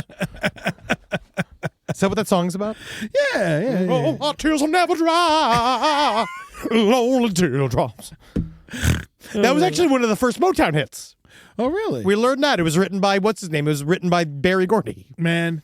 Is that what that song's about? Yeah. Oh, our tears will never dry. Lonely teardrops. That was actually one of the first Motown hits. Oh, really? We learned that. It was written by, what's his name? It was written by Barry Gordy. Man,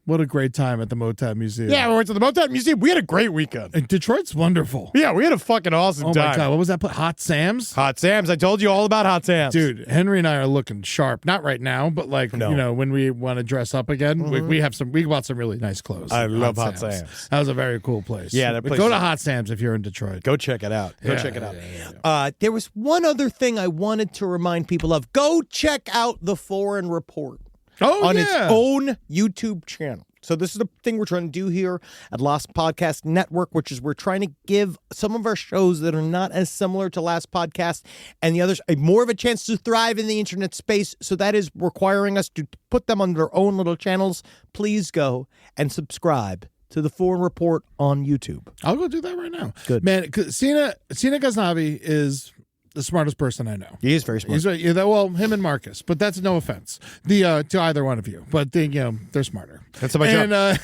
what a great time at the Motown Museum. Yeah, we went to the Motown Museum. We had a great weekend. And Detroit's wonderful. Yeah, we had a fucking awesome Oh, time. my God. What was that? Hot Sam's? Hot Sam's. I told you all about Hot Sam's. Dude, Henry and I are looking sharp. Not right now, but like, No. you know, when we want to dress up again, we bought some really nice clothes. I at love Hot Sam's. That was a very cool place. Yeah, that But place go is- to Hot Sam's if you're in Detroit. Go check it out. Go Yeah, check it out. yeah. There was one other thing I wanted to remind people of. Go check out the Foreign Report on its own YouTube channel. So this is the thing we're trying to do here at Lost Podcast Network, which is we're trying to give some of our shows that are not as similar to Last Podcast and the others more of a chance to thrive in the internet space. So that is requiring us to put them on their own little channels. Please go and subscribe to the Foreign Report on YouTube. I'll go do that right now. Good. Man, Sina Ghaznavi is the smartest person I know. He is very smart. Well, him and Marcus, but that's no offense to either one of you. But they're smarter. That's my job.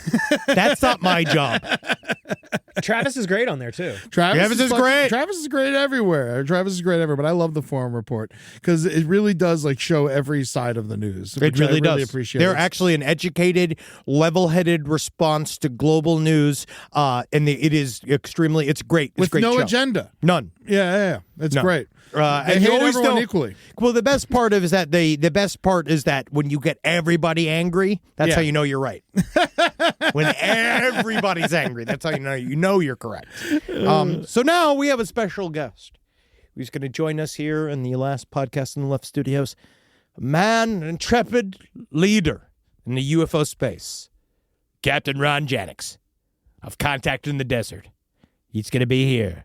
That's not my job. Travis is great on there too. Travis is great. Travis is great everywhere. But I love the Forum Report because it really does like show every side of the news. It really does. Appreciate. They're actually an educated, level-headed response to global news, and it is extremely. It's great. It's with a great no show. agenda. None. Yeah. It's No. great. They And you hate always everyone know equally. Well, the best part is that the best part is that when you get everybody angry, that's Yeah. how you know you're right. When everybody's angry, that's how you know you're correct. So now we have a special guest who's going to join us here in the Last Podcast in the Left Studios. A man, an intrepid leader in the UFO space, Captain Ron Janix of Contact in the Desert. He's going to be here.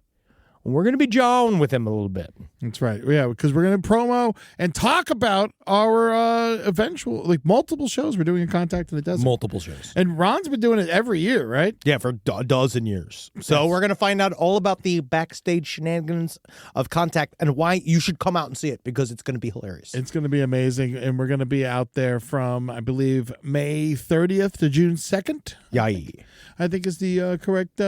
We're going to be jawing with him a little bit. That's right. Yeah, because we're going to promo and talk about our eventual, like multiple shows we're doing in Contact in the Desert. Multiple shows. And Ron's been doing it every year, right? Yeah, for a dozen years. So we're going to find out all about the backstage shenanigans of Contact and why you should come out and see it, because it's going to be hilarious. It's going to be amazing. And we're going to be out there from, I believe, May 30th to June 2nd. Yay. I think is the correct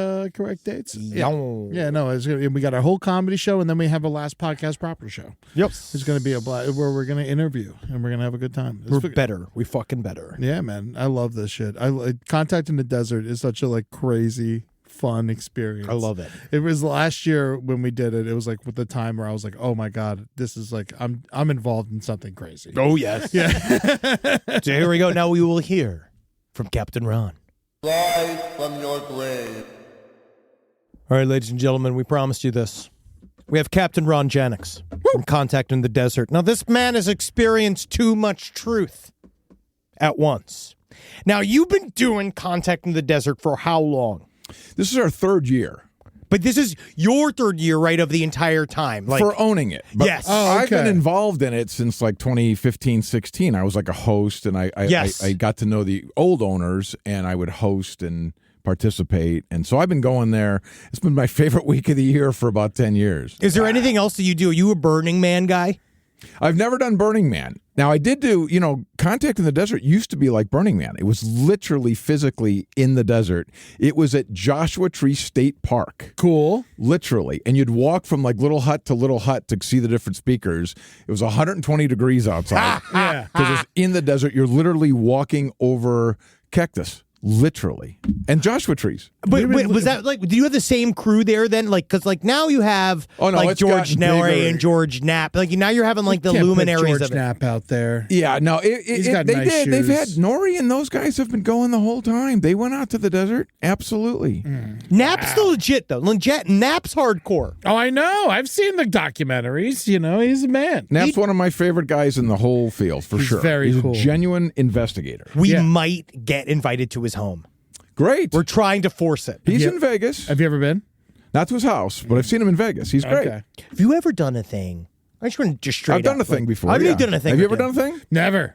dates. Yow. Yeah, no, we got our whole comedy show, and then we have a Last Podcast proper show. Yep. It's going to be a where we're going to interview, and we're going to have a good time. We're better. We fucking better. Yeah, man. I love this shit. Contact in the Desert is such a like crazy fun experience. I love it. It was last year when we did it. It was like with the time where I was like, "Oh my god, this is like I'm involved in something crazy." Oh, yes. Yeah. So here we go. Now we will hear from Captain Ron. Rise from your grave. All right, ladies and gentlemen, we promised you this. We have Captain Ron Janix from Contact in the Desert. Now, this man has experienced too much truth at once. Now, you've been doing Contact in the Desert for how long? This is our third year. But this is your third year, right, of the entire time. Like, for owning it. But Yes. Oh, I've been okay. involved in it since like 2015, 16. I was like a host, and I got to know the old owners, and I would host and participate. And so I've been going there. It's been my favorite week of the year for about 10 years. Is there anything else that you do? Are you a Burning Man guy? I've never done Burning Man. Now, I did do, Contact in the Desert used to be like Burning Man. It was literally physically in the desert. It was at Joshua Tree State Park. Cool. Literally. And you'd walk from like little hut to see the different speakers. It was 120 degrees outside. Yeah. Because it's in the desert. You're literally walking over cactus. literally, and Joshua trees. But was that like? Do you have the same crew there then? Like, because like now you have like George Nori and George Knapp. Like now you're having like the luminaries of it. Knapp out there. Yeah, no, He's got nice shoes. They've had Nori and those guys have been going the whole time. They went out to the desert. Absolutely. Knapp's still legit though. Knapp's hardcore. Oh, I know. I've seen the documentaries. You know, he's a man. Knapp's one of my favorite guys in the whole field for sure. Very cool. A genuine investigator. We might get invited to his home. Great. We're trying to force it. He's in Vegas. Have you ever been? Not to his house, but I've seen him in Vegas. He's great. Okay. Have you ever done a thing? I just want to just straight I've done up, a thing before. I've done a thing. Have you ever done a thing? Never.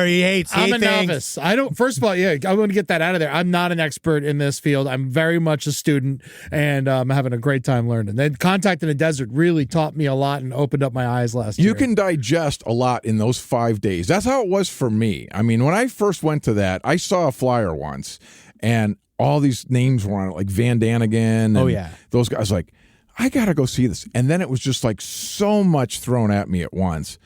He hates. I'm a things. novice. I don't. First of all, I want to get that out of there. I'm not an expert in this field. I'm very much a student, and I'm having a great time learning. Then Contact in the Desert really taught me a lot and opened up my eyes last year. You can digest a lot in those 5 days. That's how it was for me. I mean, when I first went to that, I saw a flyer once, and all these names were on it, like Van Danigan. And those guys. Like, I gotta go see this. And then it was just like so much thrown at me at once.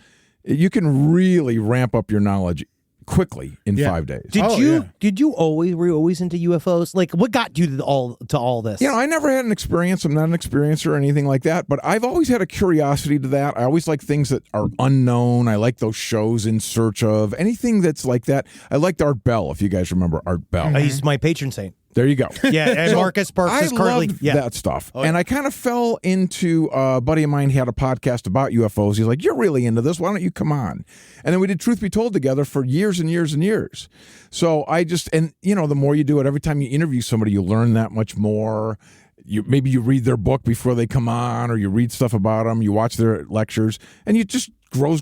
You can really ramp up your knowledge quickly in 5 days. Were you always into UFOs? Like, what got you to all this? You know, I never had an experience. I'm not an experiencer or anything like that, but I've always had a curiosity to that. I always like things that are unknown. I like those shows In Search Of. Anything that's like that. I liked Art Bell, if you guys remember Art Bell. He's my patron saint. There you go. Yeah, and So Marcus Parks is currently that stuff. And I kind of fell into a buddy of mine had a podcast about UFOs. He's like, "You're really into this. Why don't you come on?" And then we did Truth Be Told together for years and years and years. So I just, and you know, the more you do it, every time you interview somebody, you learn that much more. Maybe you read their book before they come on, or you read stuff about them, you watch their lectures, and you just grows.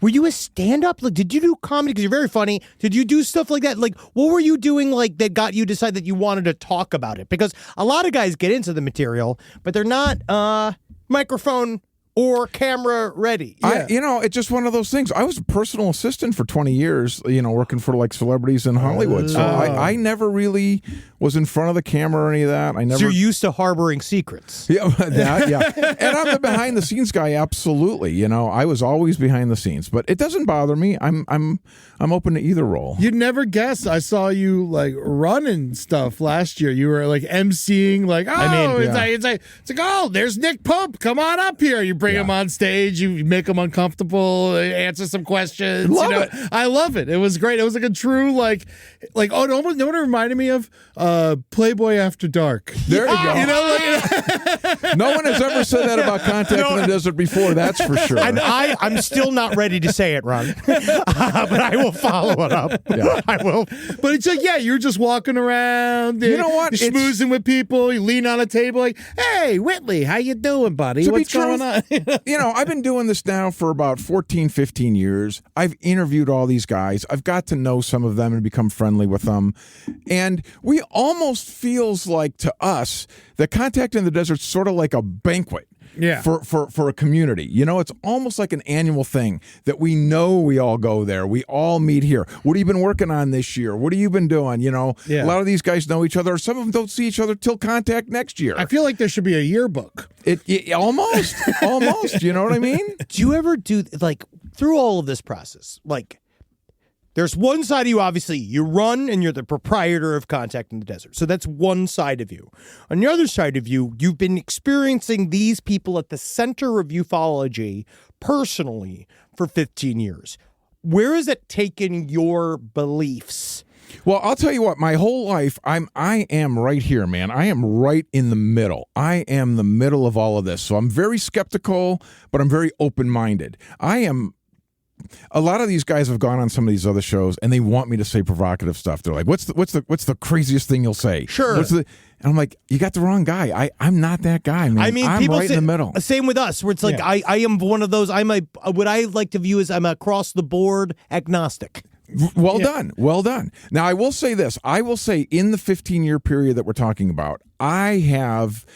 Were you a stand-up? Like, did you do comedy? Because you're very funny. Did you do stuff like that? Like, what were you doing like that got you to decide that you wanted to talk about it? Because a lot of guys get into the material, but they're not microphone or camera ready. It's just one of those things. I was a personal assistant for 20 years, working for like celebrities in Hollywood. So I never really was in front of the camera or any of that. So you're used to harboring secrets. Yeah, and I'm the behind the scenes guy. Absolutely. I was always behind the scenes, but it doesn't bother me. I'm open to either role. You'd never guess. I saw you like running stuff last year. You were like emceeing, like, it's like, oh, there's Nick Pope. Come on up here. You bring him on stage. You make him uncomfortable. Answer some questions. I love it. It was great. It was like a true it almost no one reminded me of Playboy After Dark. There you go. No one has ever said that about Contact in the Desert before. That's for sure. And I'm still not ready to say it, Ron. But I will follow it up. Yeah. I will. But it's like, you're just walking around. You know what? You're schmoozing with people. You lean on a table like, hey, Whitley, how you doing, buddy? What's going on? I've been doing this now for about 14, 15 years. I've interviewed all these guys. I've got to know some of them and become friendly with them. And we almost feels like to us that Contact in the Desert's sort of like a banquet. Yeah. For a community. It's almost like an annual thing that we know we all go there. We all meet here. What have you been working on this year? What have you been doing? A lot of these guys know each other. Some of them don't see each other till Contact next year. I feel like there should be a yearbook. It almost. You know what I mean? Do you ever do, like, through all of this process, like, there's one side of you, obviously, you run and you're the proprietor of Contact in the Desert. So that's one side of you. On the other side of you, you've been experiencing these people at the center of ufology personally for 15 years. Where has it taken your beliefs? Well, I'll tell you what, my whole life, I am right here, man. I am right in the middle. I am the middle of all of this. So I'm very skeptical, but I'm very open-minded. A lot of these guys have gone on some of these other shows, and they want me to say provocative stuff. They're like, "What's the craziest thing you'll say?" Sure. And I'm like, "You got the wrong guy. I'm not that guy, man. I mean, I'm people right in the middle." Same with us, where it's like I am one of those. What I like to view as I'm across the board agnostic. Well done. Now, I will say this. I will say in the 15-year period that we're talking about, I have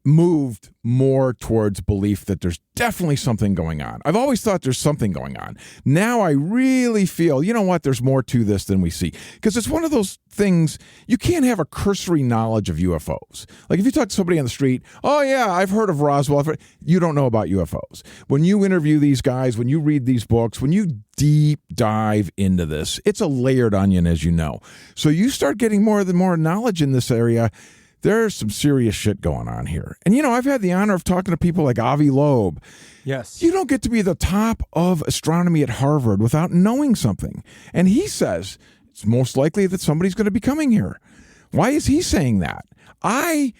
moved more towards belief that there's definitely something going on. I've always thought there's something going on. Now I really feel, you know what, there's more to this than we see. Because it's one of those things, you can't have a cursory knowledge of UFOs. Like if you talk to somebody on the street, oh yeah, I've heard of Roswell. You don't know about UFOs. When you interview these guys, when you read these books, when you deep dive into this, it's a layered onion, as you know. So you start getting more and more knowledge in this area. There's some serious shit going on here. And, I've had the honor of talking to people like Avi Loeb. Yes. You don't get to be the top of astronomy at Harvard without knowing something. And he says it's most likely that somebody's going to be coming here. Why is he saying that? I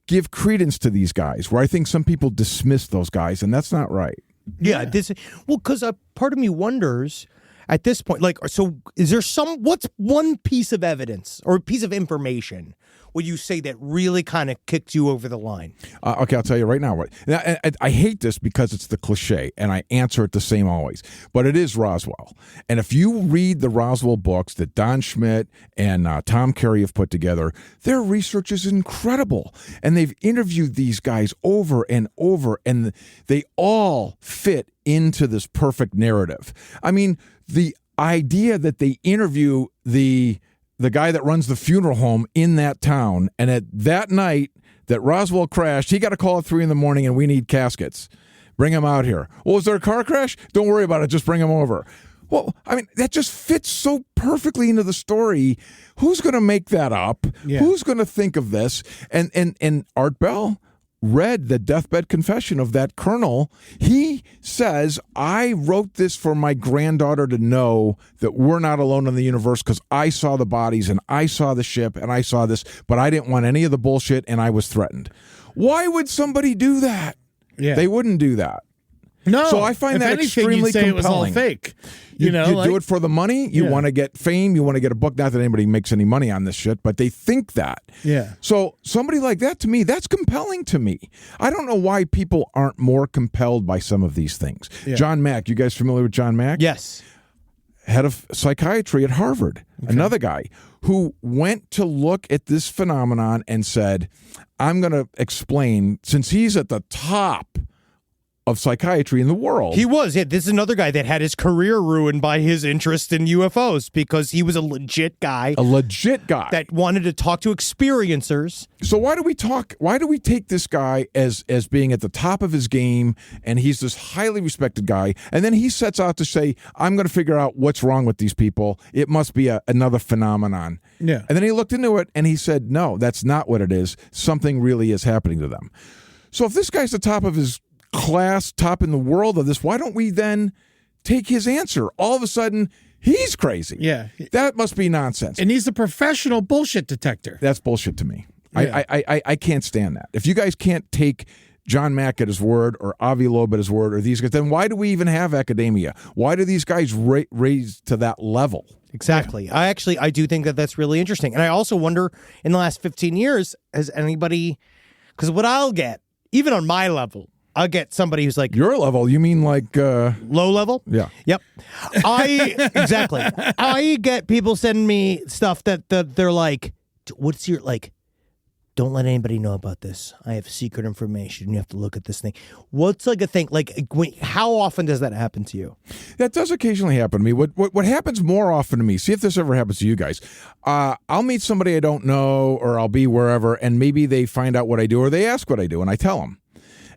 give credence to these guys where I think some people dismiss those guys, and that's not right. Yeah. Because part of me wonders at this point, so is there what's one piece of evidence or a piece of information would you say that really kind of kicked you over the line? Okay, I'll tell you right now. I hate this because it's the cliche, and I answer it the same always. But it is Roswell. And if you read the Roswell books that Don Schmidt and Tom Carey have put together, their research is incredible. And they've interviewed these guys over and over, and they all fit into this perfect narrative. I mean, the idea that they interview the guy that runs the funeral home in that town, and at that night that Roswell crashed, he got a call at 3 a.m. and we need caskets. Bring him out here. Well, was there a car crash? Don't worry about it. Just bring him over. Well, I mean, that just fits so perfectly into the story. Who's going to make that up? Yeah. Who's going to think of this? And Art Bell read the deathbed confession of that colonel. He says, I wrote this for my granddaughter to know that we're not alone in the universe because I saw the bodies and I saw the ship and I saw this, but I didn't want any of the bullshit and I was threatened. Why would somebody do that? Yeah. They wouldn't do that. No. So I find that extremely compelling. It was all fake. You do it for the money. You want to get fame. You want to get a book. Not that anybody makes any money on this shit, but they think that. Yeah. So somebody like that, to me, that's compelling to me. I don't know why people aren't more compelled by some of these things. Yeah. John Mack. You guys familiar with John Mack? Yes. Head of psychiatry at Harvard. Okay. Another guy who went to look at this phenomenon and said, I'm going to explain, since he's at the top of psychiatry in the world. He was. Yeah, this is another guy that had his career ruined by his interest in UFOs because he was a legit guy. A legit guy. That wanted to talk to experiencers. So why do we take this guy as being at the top of his game, and he's this highly respected guy, and then he sets out to say, I'm going to figure out what's wrong with these people. It must be another phenomenon. Yeah. And then he looked into it, and he said, no, that's not what it is. Something really is happening to them. So if this guy's the top of his class, top in the world of this, why don't we then take his answer? All of a sudden, he's crazy. Yeah. That must be nonsense. And he's a professional bullshit detector. That's bullshit to me. Yeah. I can't stand that. If you guys can't take John Mack at his word or Avi Loeb at his word or these guys, then why do we even have academia? Why do these guys raise to that level? Exactly. Yeah. I do think that that's really interesting. And I also wonder, in the last 15 years, has anybody, because what I'll get, even on my level, I'll get somebody who's like... Your level? You mean like... low level? Yeah. Yep. Exactly. I get people sending me stuff that they're like, what's your, like, don't let anybody know about this. I have secret information. You have to look at this thing. What's like a thing? Like, how often does that happen to you? That does occasionally happen to me. What happens more often to me, see if this ever happens to you guys, I'll meet somebody I don't know, or I'll be wherever, and maybe they find out what I do, or they ask what I do, and I tell them.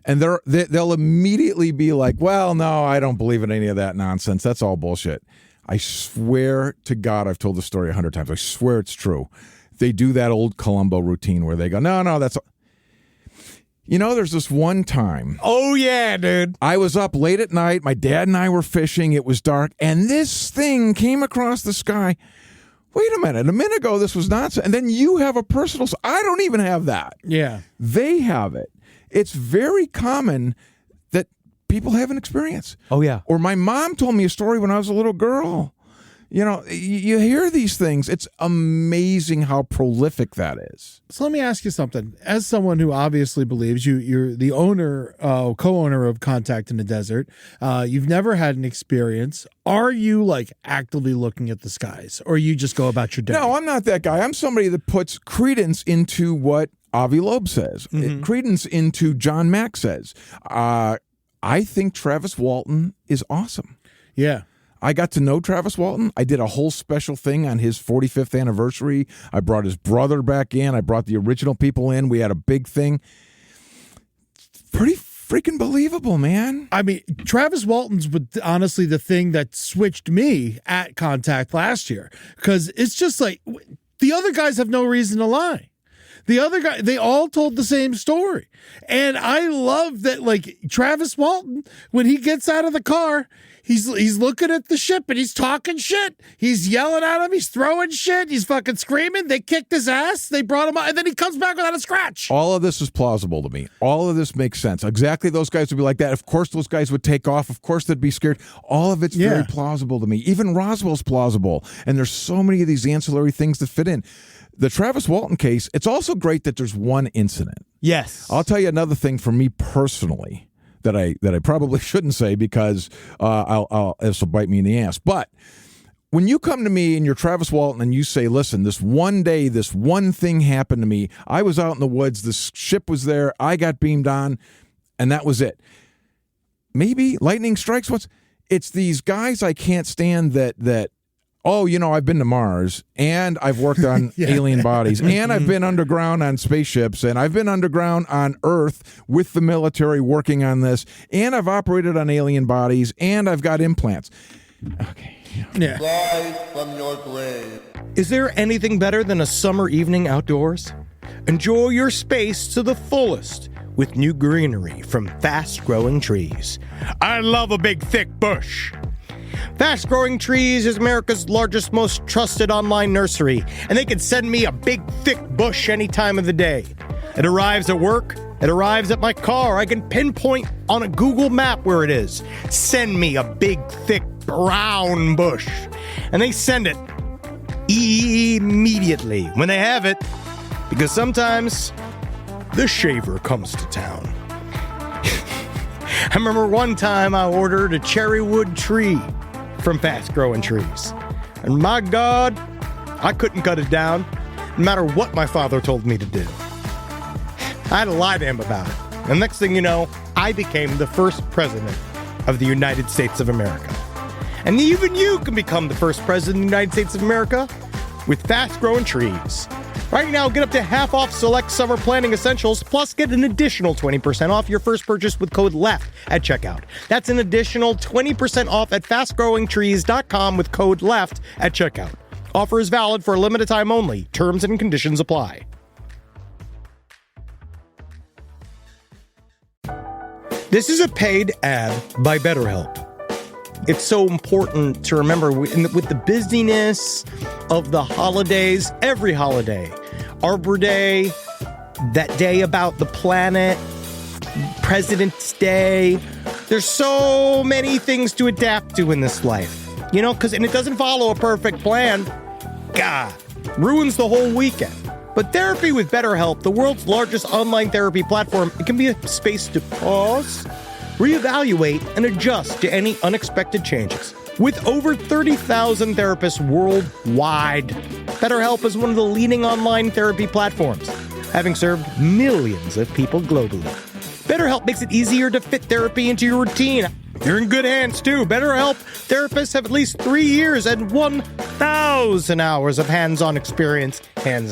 And they'll immediately be like, well, no, I don't believe in any of that nonsense. That's all bullshit. I swear to God, I've told the story 100 times. I swear it's true. They do that old Columbo routine where they go, no, that's... there's this one time. Oh, yeah, dude. I was up late at night. My dad and I were fishing. It was dark. And this thing came across the sky. Wait a minute ago, this was nonsense. And then you have a personal... I don't even have that. Yeah. They have it. It's very common that people have an experience. Oh, yeah. Or my mom told me a story when I was a little girl. You hear these things. It's amazing how prolific that is. So let me ask you something. As someone who obviously believes you're the owner, co-owner of Contact in the Desert, you've never had an experience. Are you like actively looking at the skies, or you just go about your day? No, I'm not that guy. I'm somebody that puts credence into what Avi Loeb says. Credence into John Mack says. I think Travis Walton is awesome. Yeah. I got to know Travis Walton. I did a whole special thing on his 45th anniversary. I brought his brother back in. I brought the original people in. We had a big thing. Pretty freaking believable, man. I mean, Travis Walton's honestly the thing that switched me at Contact last year, because it's just like the other guys have no reason to lie. The other guy, they all told the same story. And I love that, like, Travis Walton, when he gets out of the car, he's looking at the ship and he's talking shit. He's yelling at him. He's throwing shit. He's fucking screaming. They kicked his ass. They brought him out. And then he comes back without a scratch. All of this is plausible to me. All of this makes sense. Exactly, those guys would be like that. Of course, those guys would take off. Of course, they'd be scared. All of it's very plausible to me. Even Roswell's plausible. And there's so many of these ancillary things that fit in. The Travis Walton case, it's also great that there's one incident. Yes. I'll tell you another thing for me personally that I probably shouldn't say because this will bite me in the ass. But when you come to me and you're Travis Walton and you say, listen, this one day, this one thing happened to me. I was out in the woods. This ship was there. I got beamed on, and that was it. Maybe lightning strikes once. It's these guys I can't stand that oh, you know, I've been to Mars, and I've worked on alien bodies, and I've been underground on spaceships, and I've been underground on Earth with the military working on this, and I've operated on alien bodies, and I've got implants. Okay. Yeah. Rise from your grave. Is there anything better than a summer evening outdoors? Enjoy your space to the fullest with new greenery from Fast Growing Trees. I love a big, thick bush. Fast Growing Trees is America's largest, most trusted online nursery, and they can send me a big, thick bush any time of the day. It arrives at work. It arrives at my car. I can pinpoint on a Google map where it is. Send me a big, thick, brown bush. And they send it immediately when they have it, because sometimes the shaver comes to town. I remember one time I ordered a cherry wood tree from Fast Growing Trees. And my God, I couldn't cut it down, no matter what my father told me to do. I had to lie to him about it. And next thing you know, I became the first president of the United States of America. And even you can become the first president of the United States of America with Fast Growing Trees. Right now, get up to half off select summer planting essentials, plus get an additional 20% off your first purchase with code LEFT at checkout. That's an additional 20% off at fastgrowingtrees.com with code LEFT at checkout. Offer is valid for a limited time only. Terms and conditions apply. This is a paid ad by BetterHelp. It's so important to remember with the busyness of the holidays, every holiday, Arbor Day, that day about the planet, President's Day. There's so many things to adapt to in this life, you know, and it doesn't follow a perfect plan. God, ruins the whole weekend. But therapy with BetterHelp, the world's largest online therapy platform, it can be a space to pause, reevaluate, and adjust to any unexpected changes. With over 30,000 therapists worldwide, BetterHelp is one of the leading online therapy platforms, having served millions of people globally. BetterHelp makes it easier to fit therapy into your routine. You're in good hands, too. BetterHelp therapists have at least 3 years and 1,000 hours of hands-on experience, and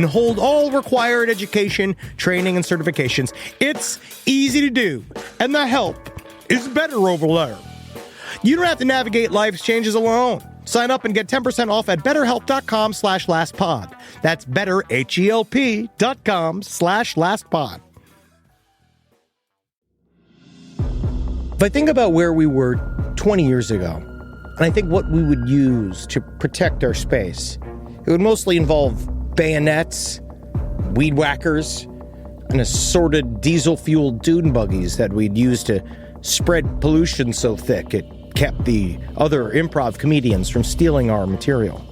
hold all required education, training, and certifications. It's easy to do, and the help is better over there. You don't have to navigate life's changes alone. Sign up and get 10% off at betterhelp.com/lastpod. That's betterhelp.com/lastpod. If I think about where we were 20 years ago, and I think what we would use to protect our space, it would mostly involve bayonets, weed whackers, and assorted diesel-fueled dune buggies that we'd use to spread pollution so thick it kept the other improv comedians from stealing our material.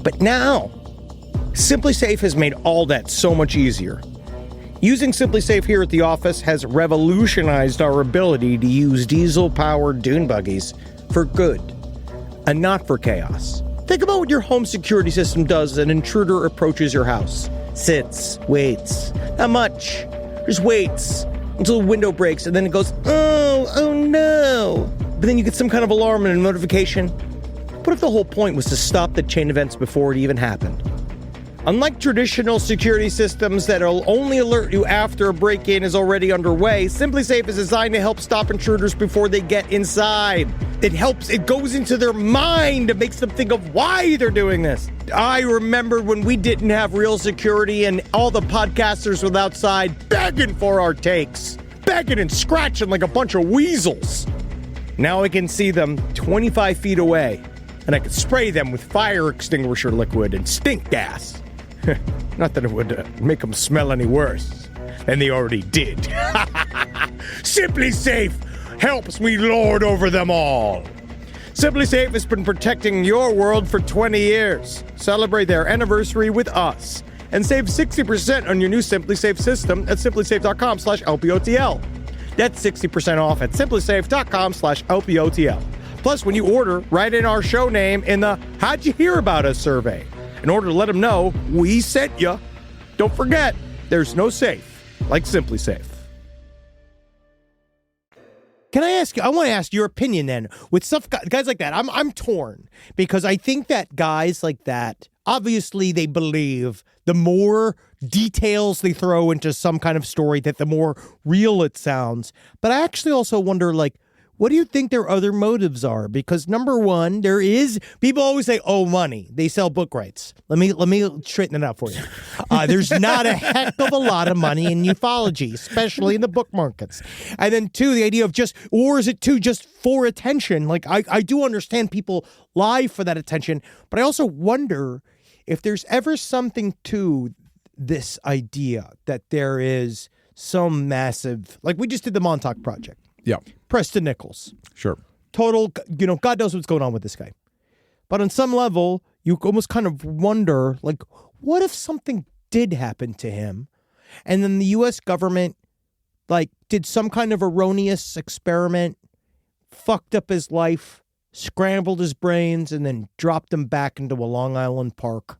But now, SimpliSafe has made all that so much easier. Using SimpliSafe here at the office has revolutionized our ability to use diesel-powered dune buggies for good and not for chaos. Think about what your home security system does as an intruder approaches your house. sits, waits. Not much. Just waits until the window breaks, and then it goes, oh no. But then you get some kind of alarm and a notification. What if the whole point was to stop the chain events before it even happened? Unlike traditional security systems that'll only alert you after a break-in is already underway, SimpliSafe is designed to help stop intruders before they get inside. It goes into their mind. It makes them think of why they're doing this. I remember when we didn't have real security and all the podcasters were outside begging for our takes. Begging and scratching like a bunch of weasels. Now I can see them 25 feet away, and I can spray them with fire extinguisher liquid and stink gas. Not that it would make them smell any worse than they already did. SimpliSafe helps me lord over them all. SimpliSafe has been protecting your world for 20 years. Celebrate their anniversary with us and save 60% on your new SimpliSafe system at simplisafe.com/LPOTL. That's 60% off at simplisafe.com/LPOTL. Plus, when you order, write in our show name in the How'd You Hear About Us survey in order to let them know we sent you. Don't forget, there's no safe like SimpliSafe. Can I ask you, I want to ask your opinion then, with stuff, guys like that. I'm torn, because I think that guys like that, obviously they believe the more details they throw into some kind of story, that the more real it sounds. But I actually also wonder, like, what do you think their other motives are? Because number one, people always say, oh, money. They sell book rights. Let me straighten it out for you. There's not a heck of a lot of money in ufology, especially in the book markets. And then two, the idea of just for attention? Like, I do understand people lie for that attention, but I also wonder if there's ever something to this idea that there is some massive, like we just did the Montauk Project. Yeah. Preston Nichols. Sure. Total, God knows what's going on with this guy. But on some level, you almost kind of wonder, like, what if something did happen to him and then the U.S. government, like, did some kind of erroneous experiment, fucked up his life, scrambled his brains, and then dropped him back into a Long Island park.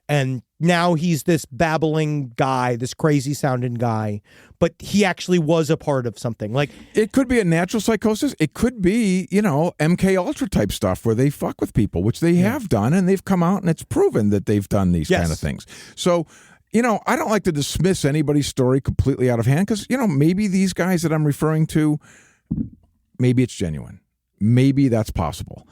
And now he's this babbling guy, this crazy sounding guy, but he actually was a part of something. Like, it could be a natural psychosis. It could be, MK Ultra type stuff where they fuck with people, which they have done, and they've come out and it's proven that they've done these kind of things. So, I don't like to dismiss anybody's story completely out of hand because, maybe these guys that I'm referring to, maybe it's genuine. Maybe that's possible.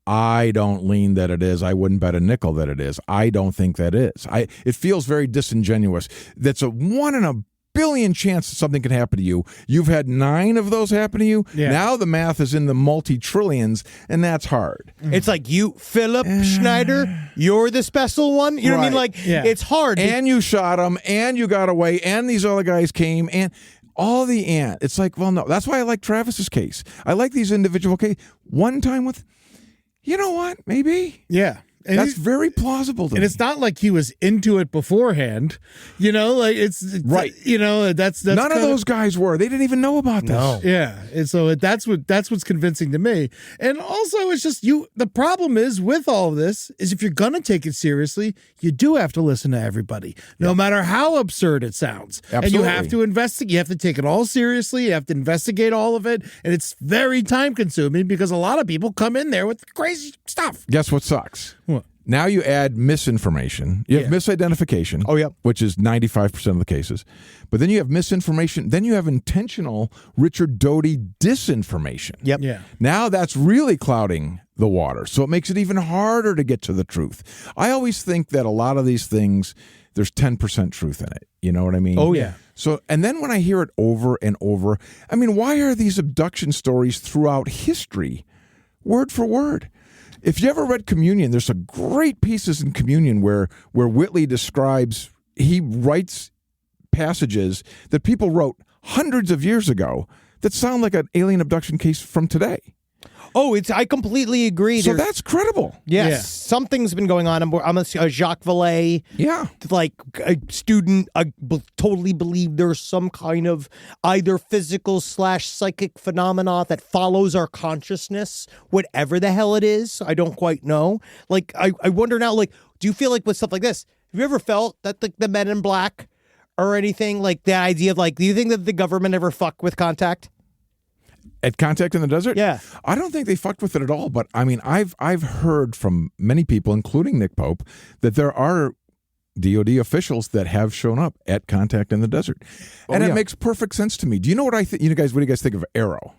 I don't lean that it is. I wouldn't bet a nickel that it is. I don't think that is. It feels very disingenuous. That's a 1 in a billion chance that something can happen to you. You've had 9 of those happen to you. Yeah. Now the math is in the multi-trillions, and that's hard. It's like you, Philip Schneider, you're the special one. You know what I mean? Like, it's hard. And you shot him, and you got away, and these other guys came, and all the ant. It's like, well, no. That's why I like Travis's case. I like these individual cases. One time with... You know what? Maybe. Yeah. And that's very plausible to me. And it's not like he was into it beforehand. Like it's right. That's none of those guys were. They didn't even know about this. No. Yeah. And so that's what's convincing to me. And also it's just the problem is with all of this is if you're gonna take it seriously, you do have to listen to everybody. No matter how absurd it sounds. Absolutely. And you have to investigate, you have to take it all seriously, you have to investigate all of it, and it's very time consuming because a lot of people come in there with crazy stuff. Guess what sucks? What? Now you add misinformation. You have misidentification, which is 95% of the cases. But then you have misinformation. Then you have intentional Richard Doty disinformation. Yep. Yeah. Now that's really clouding the water. So it makes it even harder to get to the truth. I always think that a lot of these things, there's 10% truth in it. You know what I mean? Oh, yeah. So, and then when I hear it over and over, I mean, why are these abduction stories throughout history, word for word? If you ever read Communion, there's some great pieces in Communion where Whitley describes, he writes passages that people wrote hundreds of years ago that sound like an alien abduction case from today. Oh, I completely agree. So that's credible. Yes. Yeah. Something's been going on. I'm a Jacques Vallée. Yeah. Like a student, I totally believe there's some kind of either physical / psychic phenomena that follows our consciousness, whatever the hell it is. I don't quite know. Like, I wonder now, like, do you feel like with stuff like this, Have you ever felt that the Men in Black or anything like the idea of like, do you think that the government ever fuck with Contact? At Contact in the Desert? Yeah. I don't think they fucked with it at all. But I mean, I've heard from many people, including Nick Pope, that there are DOD officials that have shown up at Contact in the Desert. And it makes perfect sense to me. Do you know what I think? You guys, what do you guys think of Arrow?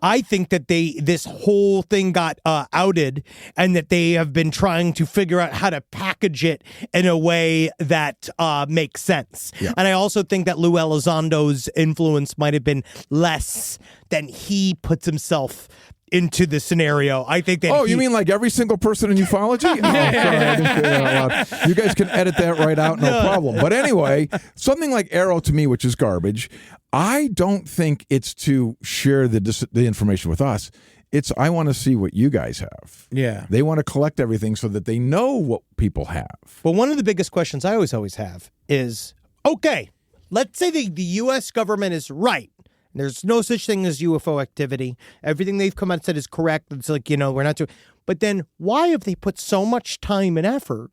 I think that this whole thing got outed and that they have been trying to figure out how to package it in a way that makes sense. Yeah. And I also think that Lou Elizondo's influence might have been less than he puts himself into the scenario. I think that. Oh, you mean like every single person in ufology? Oh, sorry, I didn't say that out loud. You guys can edit that right out, no problem. But anyway, something like Arrow to me, which is garbage, I don't think it's to share the information with us. It's I want to see what you guys have. Yeah. They want to collect everything so that they know what people have. Well, one of the biggest questions I always have is, okay, let's say the U.S. government is right. There's no such thing as UFO activity. Everything they've come out and said is correct. It's like, we're not doing. But then why have they put so much time and effort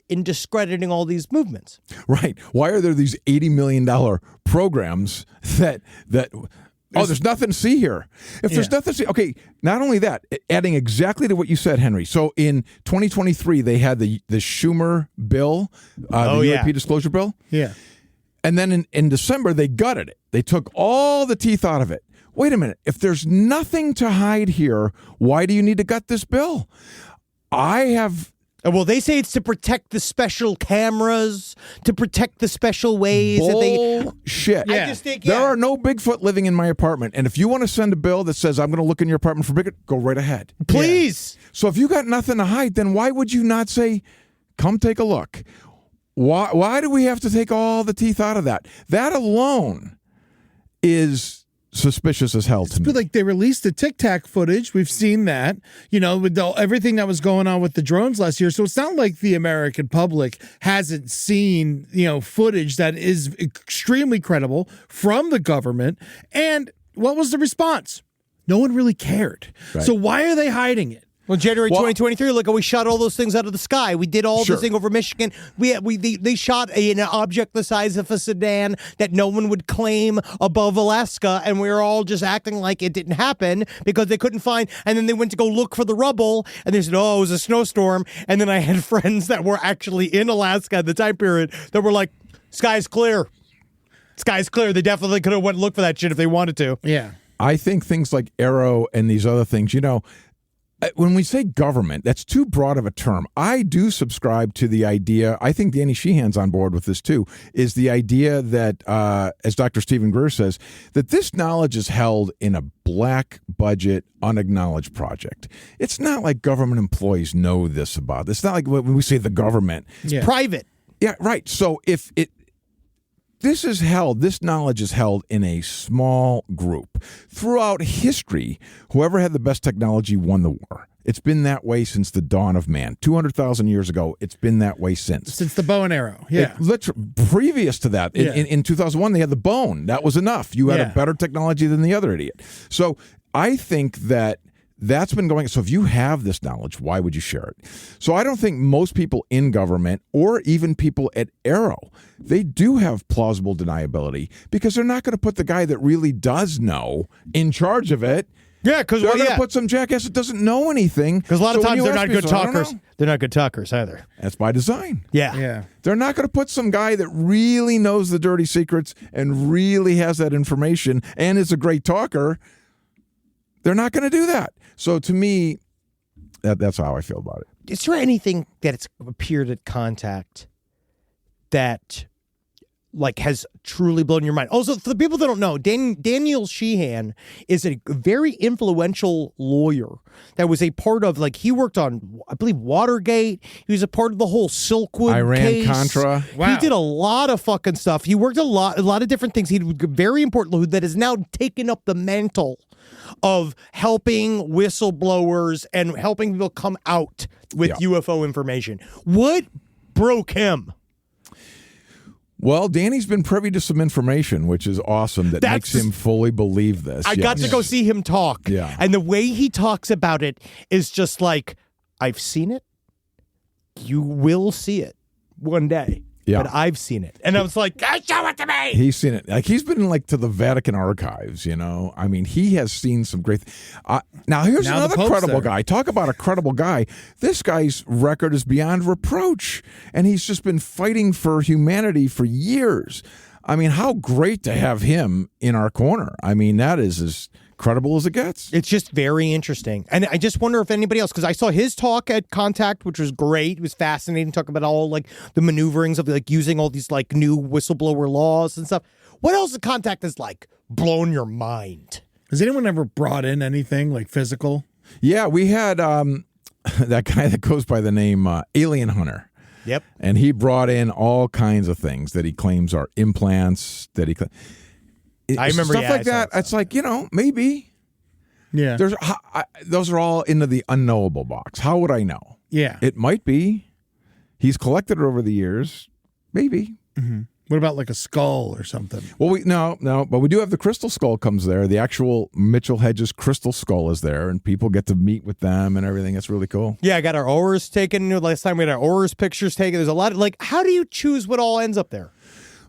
in discrediting all these movements? Right. Why are there these $80 million programs that there's nothing to see here? If there's nothing to see, okay, not only that, adding exactly to what you said, Henry. So in 2023, they had the Schumer bill, the UAP disclosure bill. Yeah. And then in December, they gutted it. They took all the teeth out of it. Wait a minute. If there's nothing to hide here, why do you need to gut this bill? Well, they say it's to protect the special cameras, to protect the special ways. Bullshit. I just think, there are no Bigfoot living in my apartment. And if you want to send a bill that says I'm going to look in your apartment for Bigfoot, go right ahead. Please. Yeah. So if you got nothing to hide, then why would you not say, come take a look? Why do we have to take all the teeth out of that? That alone is suspicious as hell to me. Like they released the Tic Tac footage. We've seen that, with everything that was going on with the drones last year. So it's not like the American public hasn't seen, footage that is extremely credible from the government. And what was the response? No one really cared. Right. So why are they hiding it? Well, January 2023, look, we shot all those things out of the sky. We did all this thing over Michigan. They shot an object the size of a sedan that no one would claim above Alaska, and we were all just acting like it didn't happen because they couldn't find. And then they went to go look for the rubble, and they said, "Oh, it was a snowstorm." And then I had friends that were actually in Alaska at the time period that were like, "Sky's clear. Sky's clear." They definitely could have went and looked for that shit if they wanted to. Yeah, I think things like Arrow and these other things, when we say government, that's too broad of a term. I do subscribe to the idea, I think Danny Sheehan's on board with this too, is the idea that, as Dr. Stephen Greer says, that this knowledge is held in a black budget, unacknowledged project. It's not like government employees know this about. It's not like when we say the government. It's private. Yeah, right. So if this knowledge is held in a small group. Throughout history, whoever had the best technology won the war. It's been that way since the dawn of man. 200,000 years ago, it's been that way since. Since the bow and arrow, yeah. Previous to that, in 2001, they had the bone. That was enough. You had a better technology than the other idiot. So I think that's been going. So if you have this knowledge, why would you share it? So I don't think most people in government or even people at Arrow, they do have plausible deniability because they're not going to put the guy that really does know in charge of it. Yeah, because they're going to put some jackass that doesn't know anything. Because a lot of times they're not good talkers. They're not good talkers either. That's by design. Yeah. They're not going to put some guy that really knows the dirty secrets and really has that information and is a great talker. They're not going to do that. So to me, that's how I feel about it. Is there anything that it's appeared at Contact that has truly blown your mind? Also, for the people that don't know, Daniel Sheehan is a very influential lawyer that was a part of, he worked on, I believe, Watergate. He was a part of the whole Silkwood case. Iran-Contra. Wow. He did a lot of fucking stuff. He worked a lot of different things. He was very important, that has now taken up the mantle of helping whistleblowers and helping people come out with UFO information. What broke him? Well, Danny's been privy to some information, which is awesome, that makes him fully believe this. I got to go see him talk. Yeah. And the way he talks about it is just like, I've seen it. You will see it. one day. Yeah. But I've seen it. And I was like, show it to me. He's seen it. Like, he's been like to the Vatican archives, you know. I mean, he has seen some great. Now, here's another credible guy. Talk about a credible guy. This guy's record is beyond reproach, and he's just been fighting for humanity for years. I mean, how great to have him in our corner. I mean, that is as credible as it gets. It's just very interesting. And I just wonder if anybody else, because I saw his talk at Contact, which was great. It was fascinating, talking about all like the maneuverings of like using all these like new whistleblower laws and stuff. What else at Contact is like blown your mind? Has anyone ever brought in anything like physical? Yeah, we had that guy that goes by the name Alien Hunter. Yep. And he brought in all kinds of things that he claims are implants that he I remember stuff like that. It's like, you know, maybe. Yeah. Those are all into the unknowable box. How would I know? Yeah. It might be. He's collected it over the years. Maybe. Mm-hmm. What about like a skull or something? Well, no, but we do have the crystal skull comes there. The actual Mitchell Hedges crystal skull is there, and people get to meet with them and everything. It's really cool. Yeah, I got our auras taken. Last time we had our auras pictures taken. There's a lot of like, how do you choose what all ends up there?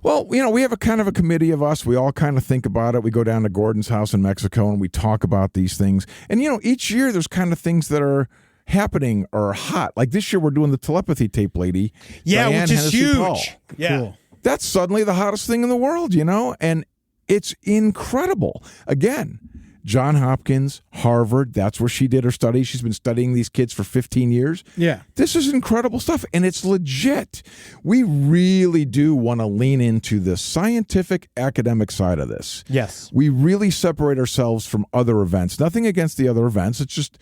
Well, you know, we have a kind of a committee of us. We all kind of think about it. We go down to Gordon's house in Mexico and we talk about these things. And, you know, each year there's kind of things that are happening or hot. Like this year we're doing the telepathy tape lady. Yeah, Diane which is Hennessy huge. Paul. Yeah. Cool. That's suddenly the hottest thing in the world, you know? And it's incredible. Again, John Hopkins, Harvard, that's where she did her study. She's been studying these kids for 15 years. Yeah. This is incredible stuff, and it's legit. We really do want to lean into the scientific, academic side of this. Yes. We really separate ourselves from other events. Nothing against the other events. It's just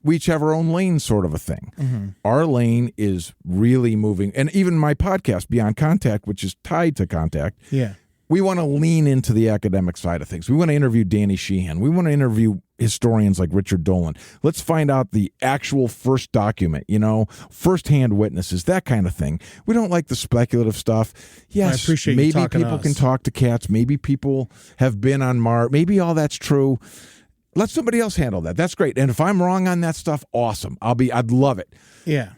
we each have our own lane sort of a thing. Mm-hmm. Our lane is really moving. And even my podcast, Beyond Contact, which is tied to Contact, Yeah. we want to lean into the academic side of things. We want to interview Danny Sheehan. We want to interview historians like Richard Dolan. Let's find out the actual first document, you know, firsthand witnesses, that kind of thing. We don't like the speculative stuff. Yes, I appreciate you maybe talking to people us. can talk to cats. Maybe people have been on Mars. Maybe all that's true. Let somebody else handle that. That's great. And if I'm wrong on that stuff, awesome. I'd love it. Yeah.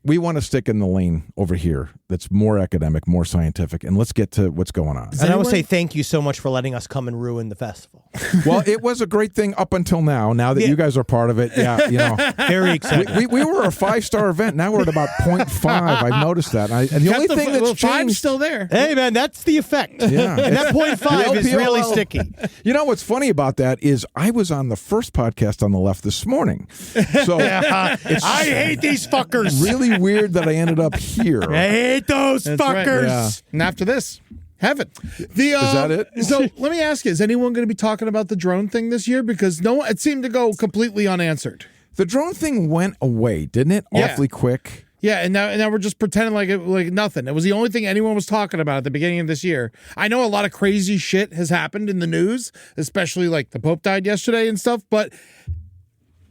We want to stick in the lane over here that's more academic, more scientific, and let's get to what's going on. And I would say thank you so much for letting us come and ruin the festival. Well, it was a great thing up until now. Now that you guys are part of it, yeah, you know. Very exciting. We were a 5-star event. Now we're at about 0.5. I've noticed that. And the only thing that's five's changed... still there. Hey, man, that's the effect. Yeah. And that 0.5 is really sticky. You know what's funny about that is I was on the first podcast on the left this morning. So it's I hate these fuckers. really weird that I ended up here. I hate those That's right. fuckers. Yeah. And after this, heaven. Is that it? So let me ask you, is anyone going to be talking about the drone thing this year? Because it seemed to go completely unanswered. The drone thing went away, didn't it? Yeah. Awfully quick. Yeah, and now we're just pretending like nothing. It was the only thing anyone was talking about at the beginning of this year. I know a lot of crazy shit has happened in the news, especially like the Pope died yesterday and stuff, but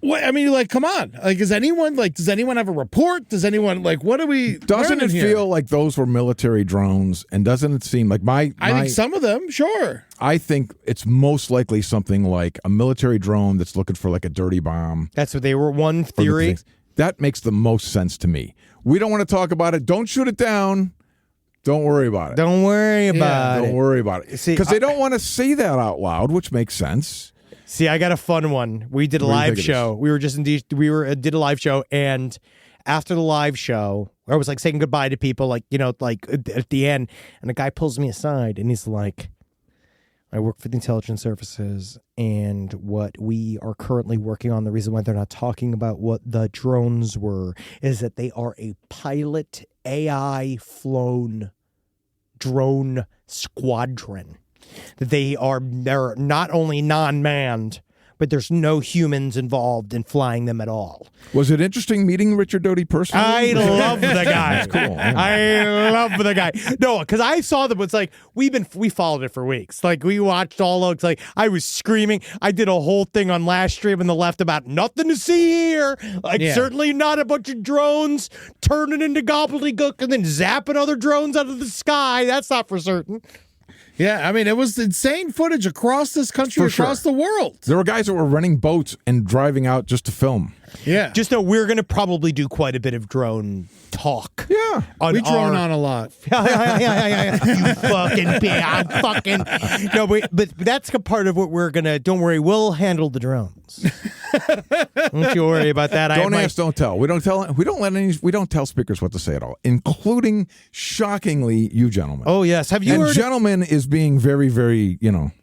I mean, like, come on. Like, does anyone have a report? Does anyone, like, what do we... Doesn't it feel like those were military drones? And doesn't it seem like I think some of them, sure. I think it's most likely something like a military drone that's looking for like a dirty bomb. That's what they were. One theory. That makes the most sense to me. We don't want to talk about it. Don't shoot it down. Don't worry about it. Don't worry about it. Don't worry about it. Because they don't want to say that out loud, which makes sense. See, I got a fun one. We did a live show. We did a live show, and after the live show, I was like saying goodbye to people, like, you know, like at the end, and the guy pulls me aside and he's like, I work for the intelligence services, and what we are currently working on, the reason why they're not talking about what the drones were, is that they are a pilot AI flown drone squadron. That they're not only non-manned, but there's no humans involved in flying them at all. Was it interesting meeting Richard Doty personally? I love the guy. That's cool. I love the guy. No, because I saw them. It's like we followed it for weeks. Like we watched all. It's like I was screaming. I did a whole thing on last stream on the left about nothing to see here. Like certainly not a bunch of drones turning into gobbledygook and then zapping other drones out of the sky. That's not for certain. Yeah, I mean, it was insane footage across this country, across the world. There were guys that were renting boats and driving out just to film. Yeah. Just know we're going to probably do quite a bit of drone talk. Yeah. We drone on a lot. Yeah. You fucking big, fucking. No, but that's a part of what we're going to, don't worry, we'll handle the drones. Don't you worry about that. Don't ask, don't tell. We don't tell speakers what to say at all, including, shockingly, you gentlemen. Oh, yes. Have you and heard? gentlemen is being very, very,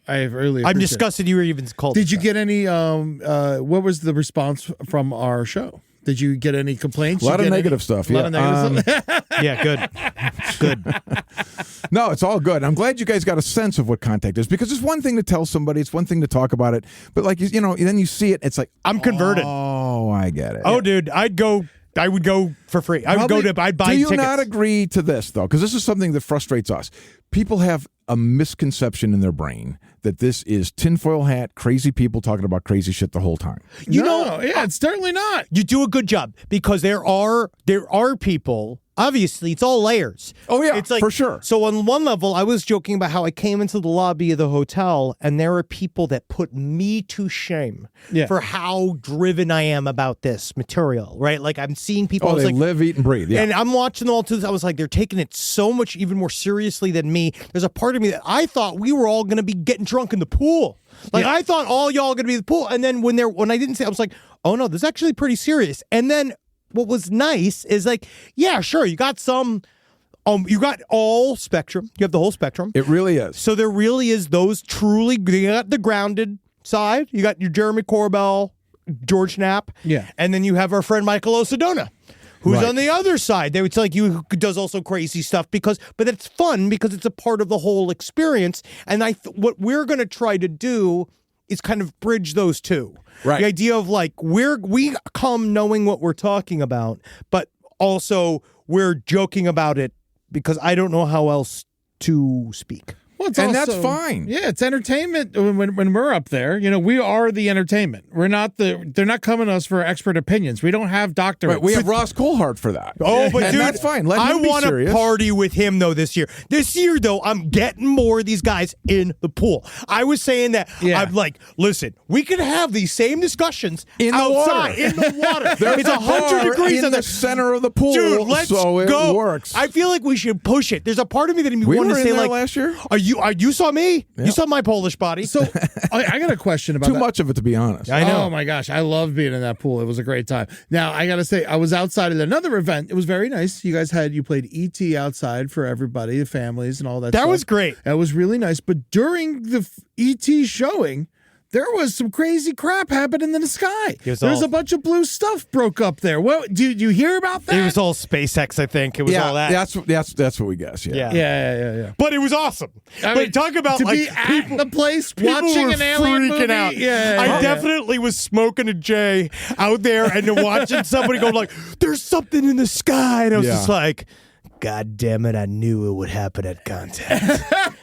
I'm disgusted you were even called. Did you get any, what was the response from our show? Did you get any complaints? A lot of negative stuff. A lot of negative stuff? Yeah, good. No, it's all good. I'm glad you guys got a sense of what contact is, because it's one thing to tell somebody, it's one thing to talk about it, but like, then you see it, it's like, I'm converted. Oh, I get it. Oh, dude, I would go for free. I'd buy tickets. Do you not agree to this, though? Because this is something that frustrates us. People have a misconception in their brain that this is tinfoil hat, crazy people talking about crazy shit the whole time. It's certainly not. You do a good job, because there are people. Obviously, it's all layers. Oh, yeah, it's like, for sure. So on one level, I was joking about how I came into the lobby of the hotel, and there are people that put me to shame for how driven I am about this material, right? Like, I'm seeing people. Oh, they live, eat, and breathe. Yeah. And I'm watching them all too. I was like, they're taking it so much even more seriously than me. There's a part of me that I thought we were all going to be getting drunk in the pool. Like, I thought all y'all going to be in the pool. And then when I didn't say, I was like, oh, no, this is actually pretty serious. And then what was nice is like, yeah, sure, you got some, you got all spectrum. You have the whole spectrum. It really is. So there really is those truly, you got the grounded side. You got your Jeremy Corbell, George Knapp. Yeah. And then you have our friend Michael Osadona, who's on the other side. It's like you who does also crazy stuff, but it's fun because it's a part of the whole experience. And what we're going to try to do is kind of bridge those two. Right. The idea of like, we come knowing what we're talking about, but also we're joking about it because I don't know how else to speak. Well, that's fine. Yeah, it's entertainment when we're up there. We are the entertainment. We're not they're not coming to us for expert opinions. We don't have doctorates. Right, we have Ross Coulthard for that. Oh, but and dude, that's fine. Let him be want serious. to party with him though this year. This year though, I'm getting more of these guys in the pool. I was saying that I'm like, listen, we could have these same discussions outside in the water. It's 100 degrees in the center of the pool, dude. Let's so it go. works. I feel like we should push it. There's a part of me that We wanted were to in say there like, last year. You saw me? Yeah. You saw my Polish body? So I got a question about Too that. much of it, to be honest. I know. Oh my gosh, I love being in that pool. It was a great time. Now I got to say, I was outside at another event. It was very nice. You played ET outside for everybody, the families, and all that. That stuff. was great. That was really nice. But during the ET showing, there was some crazy crap happening in the sky. There's a bunch of blue stuff broke up there. What did you hear about that? It was all SpaceX, I think. It was all that. That's what we guess. Yeah. Yeah. But it was awesome. But talk about to like be at the place watching were an alien freaking movie. out. I definitely was smoking a J out there and then watching somebody go like, "There's something in the sky," and I was just like, God damn it, I knew it would happen at Contact.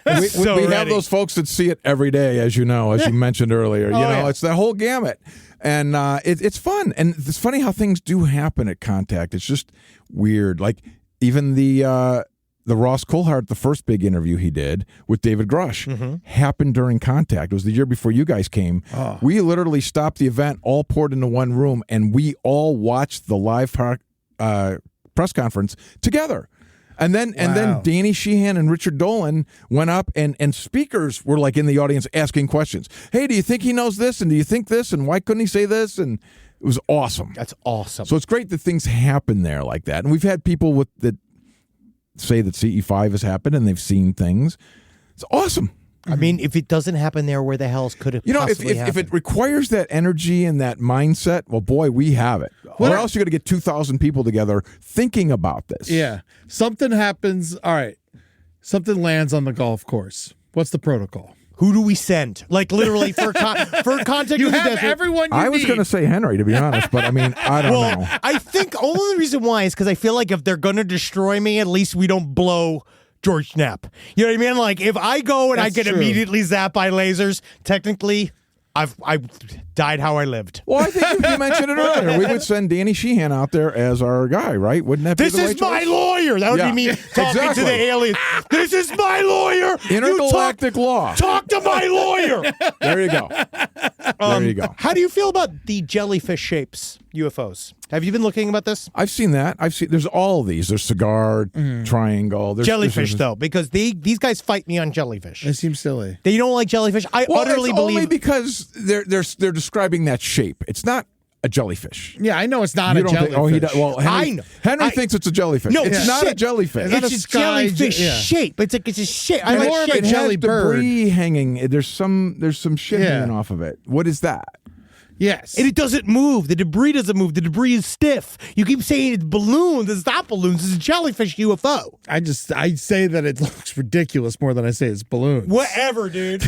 we have those folks that see it every day, as you know, as you mentioned earlier. It's the whole gamut. And it's fun. And it's funny how things do happen at Contact. It's just weird. Like even the Ross Coulthard, the first big interview he did with David Grush, happened during Contact. It was the year before you guys came. Oh. We literally stopped the event, all poured into one room, and we all watched the live press conference together. And then Danny Sheehan and Richard Dolan went up and speakers were like in the audience asking questions. Hey, do you think he knows this? And do you think this? And why couldn't he say this? And it was awesome. That's awesome. So it's great that things happen there like that. And we've had people that say that CE5 has happened and they've seen things. It's awesome. I mean, if it doesn't happen there, where the hell could it possibly happen? If it requires that energy and that mindset, well, boy, we have it. Or else you're going to get 2,000 people together thinking about this. Yeah. Something happens. All right. Something lands on the golf course. What's the protocol? Who do we send? Like literally for contact. You have everyone you I was going to say Henry, to be honest, but I mean, I don't know. I think only the reason why is because I feel like if they're going to destroy me, at least we don't blow George Knapp. You know what I mean? Like if I go and I get immediately zapped by lasers, technically I died how I lived. Well, I think you mentioned it earlier. We would send Danny Sheehan out there as our guy, right? Wouldn't that be This the right is my choice? lawyer. That would be me talking to the alien. This is my lawyer. Intergalactic law. Talk to my lawyer. There you go. There you go. How do you feel about the jellyfish shapes UFOs? Have you been looking about this? I've seen that. There's all of these. There's cigar, triangle. There's jellyfish, though, because these guys fight me on jellyfish. It seems silly. They don't like jellyfish. I utterly believe only because they're describing that shape. It's not a jellyfish. Yeah, I know it's not a jellyfish. Henry, Henry thinks it's a jellyfish. No, it's not a jellyfish. It's a jellyfish shape. It's a shape. I like shape. It has debris hanging. There's some shit hanging off of it. What is that? Yes. And it doesn't move. The debris doesn't move. The debris is stiff. You keep saying it's balloons. It's not balloons. It's a jellyfish UFO. I say that it looks ridiculous more than I say it's balloons. Whatever, dude.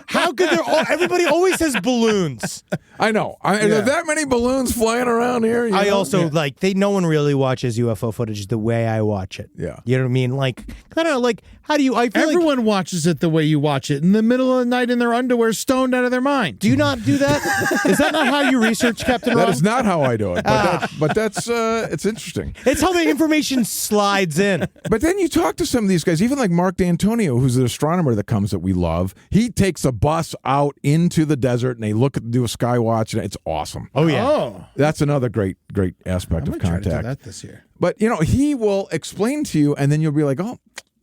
How could everybody always says balloons? I know. Are there that many balloons flying around here? No one really watches UFO footage the way I watch it. Yeah. You know what I mean? Like, I don't know, like, how do you, I feel Everyone watches it the way you watch it, in the middle of the night in their underwear, stoned out of their mind. Do you not do that? Is that not how you research, Captain Ron? That is not how I do it. But that's it's interesting. It's how the information slides in. But then you talk to some of these guys, even like Mark D'Antonio, who's an astronomer that comes that we love. He takes a bus out into the desert and they do a sky watch, and it's awesome. Oh yeah. Oh. That's another great aspect of contact. Try to do that this year. But he will explain to you, and then you'll be like, oh,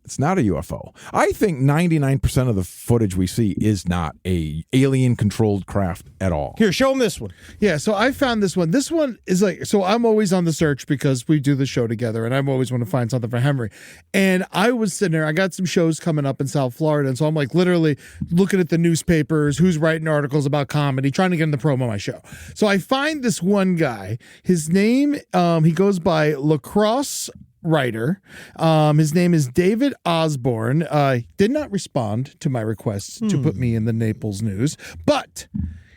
it's not a UFO. I think 99% of the footage we see is not a alien-controlled craft at all. Here, show them this one. Yeah, so I found this one. This one is so I'm always on the search because we do the show together, and I'm always want to find something for Henry. And I was sitting there, I got some shows coming up in South Florida, and so I'm like literally looking at the newspapers, who's writing articles about comedy, trying to get in the promo of my show. So I find this one guy. His name, he goes by Lacrosse writer. His name is David Osborne. Did not respond to my request to put me in the Naples news, but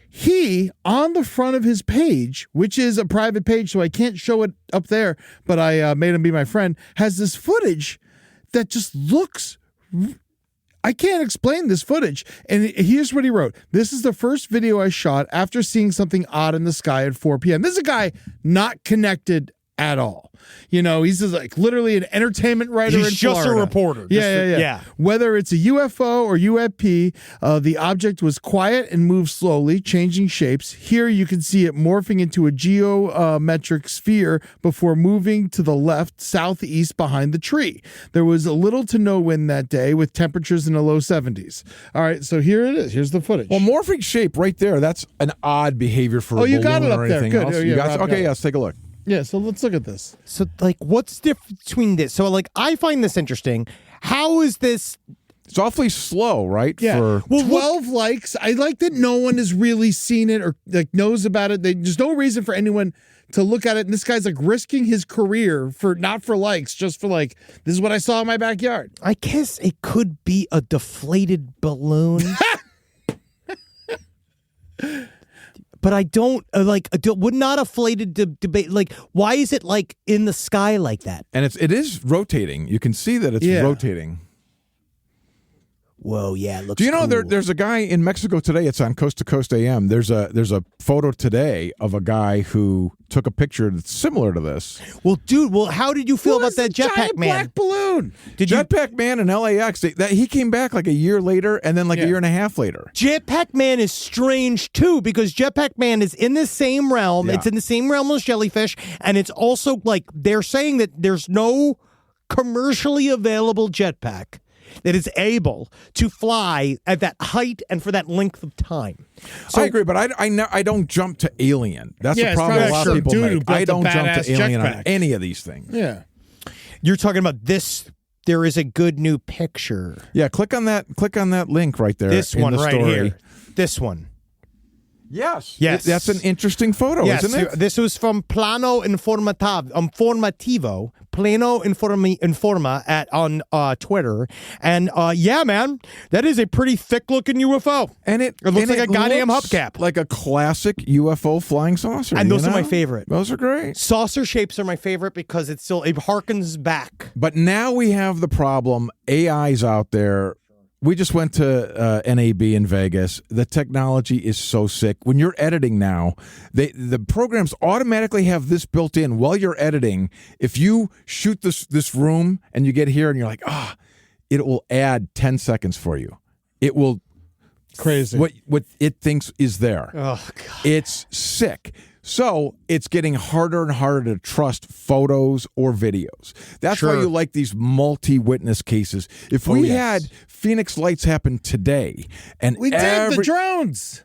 he, on the front of his page, which is a private page, so I can't show it up there, but I made him be my friend, has this footage that just looks... I can't explain this footage. And here's what he wrote. This is the first video I shot after seeing something odd in the sky at 4 p.m. This is a guy not connected at all. He's just like literally an entertainment writer in Florida. He's just a reporter. Yeah. Whether it's a UFO or UFP, the object was quiet and moved slowly, changing shapes. Here you can see it morphing into a geometric sphere before moving to the left, southeast behind the tree. There was a little to no wind that day with temperatures in the low 70s. All right, so here it is. Here's the footage. Well, morphing shape right there, that's an odd behavior for a balloon got it up or there. anything Good. else. Oh, You yeah, got it? Rob Okay, got it. let's take a look. Yeah, so let's look at this. So, what's different between this? So, I find this interesting. How is this... It's awfully slow, right? Yeah. 12 likes. I like that no one has really seen it or knows about it. There's no reason for anyone to look at it. And this guy's risking his career not for likes, just for this is what I saw in my backyard. I guess it could be a deflated balloon. But I don't would not a deflated debate. Why is it in the sky like that? And it is rotating. You can see that it's rotating. Whoa, yeah, it looks Do you know cool. there's a guy in Mexico today? It's on Coast to Coast AM. There's a photo today of a guy who took a picture that's similar to this. Well, dude, how did you feel about that Jetpack Man? Black balloon. Jetpack Man in LAX. He came back a year later, and then a year and a half later. Jetpack Man is strange too because Jetpack Man is in the same realm. Yeah. It's in the same realm as jellyfish, and it's also they're saying that there's no commercially available jetpack that is able to fly at that height and for that length of time. So, I agree, but I don't jump to Alien. That's Yeah, the problem a lot of people dude who make. built I a don't jump badass to Alien jetpack. on any of these things. Yeah. you're talking about this. There is a good new picture. Yeah, click on that link right there. This in one the right story. here. This one. Yes. Yes. That's an interesting photo, Yes, isn't it? this was from Plano Informativo, Plano Informa on Twitter, and yeah, man, that is a pretty thick-looking UFO, And it looks like a goddamn looks hubcap. like a classic UFO flying saucer. And those you are my know? favorite. Those are great. Saucer shapes are my favorite because it harkens back. But now we have the problem. AI's out there We just went to NAB in Vegas. The technology is so sick. When you're editing now, the programs automatically have this built in while you're editing. If you shoot this room and you get here and you're like, it will add 10 seconds for you. It will crazy what it thinks is there. Oh God, it's sick. So it's getting harder and harder to trust photos or videos. That's why you like these multi-witness cases. If we had Phoenix Lights happen today, and we did the drones.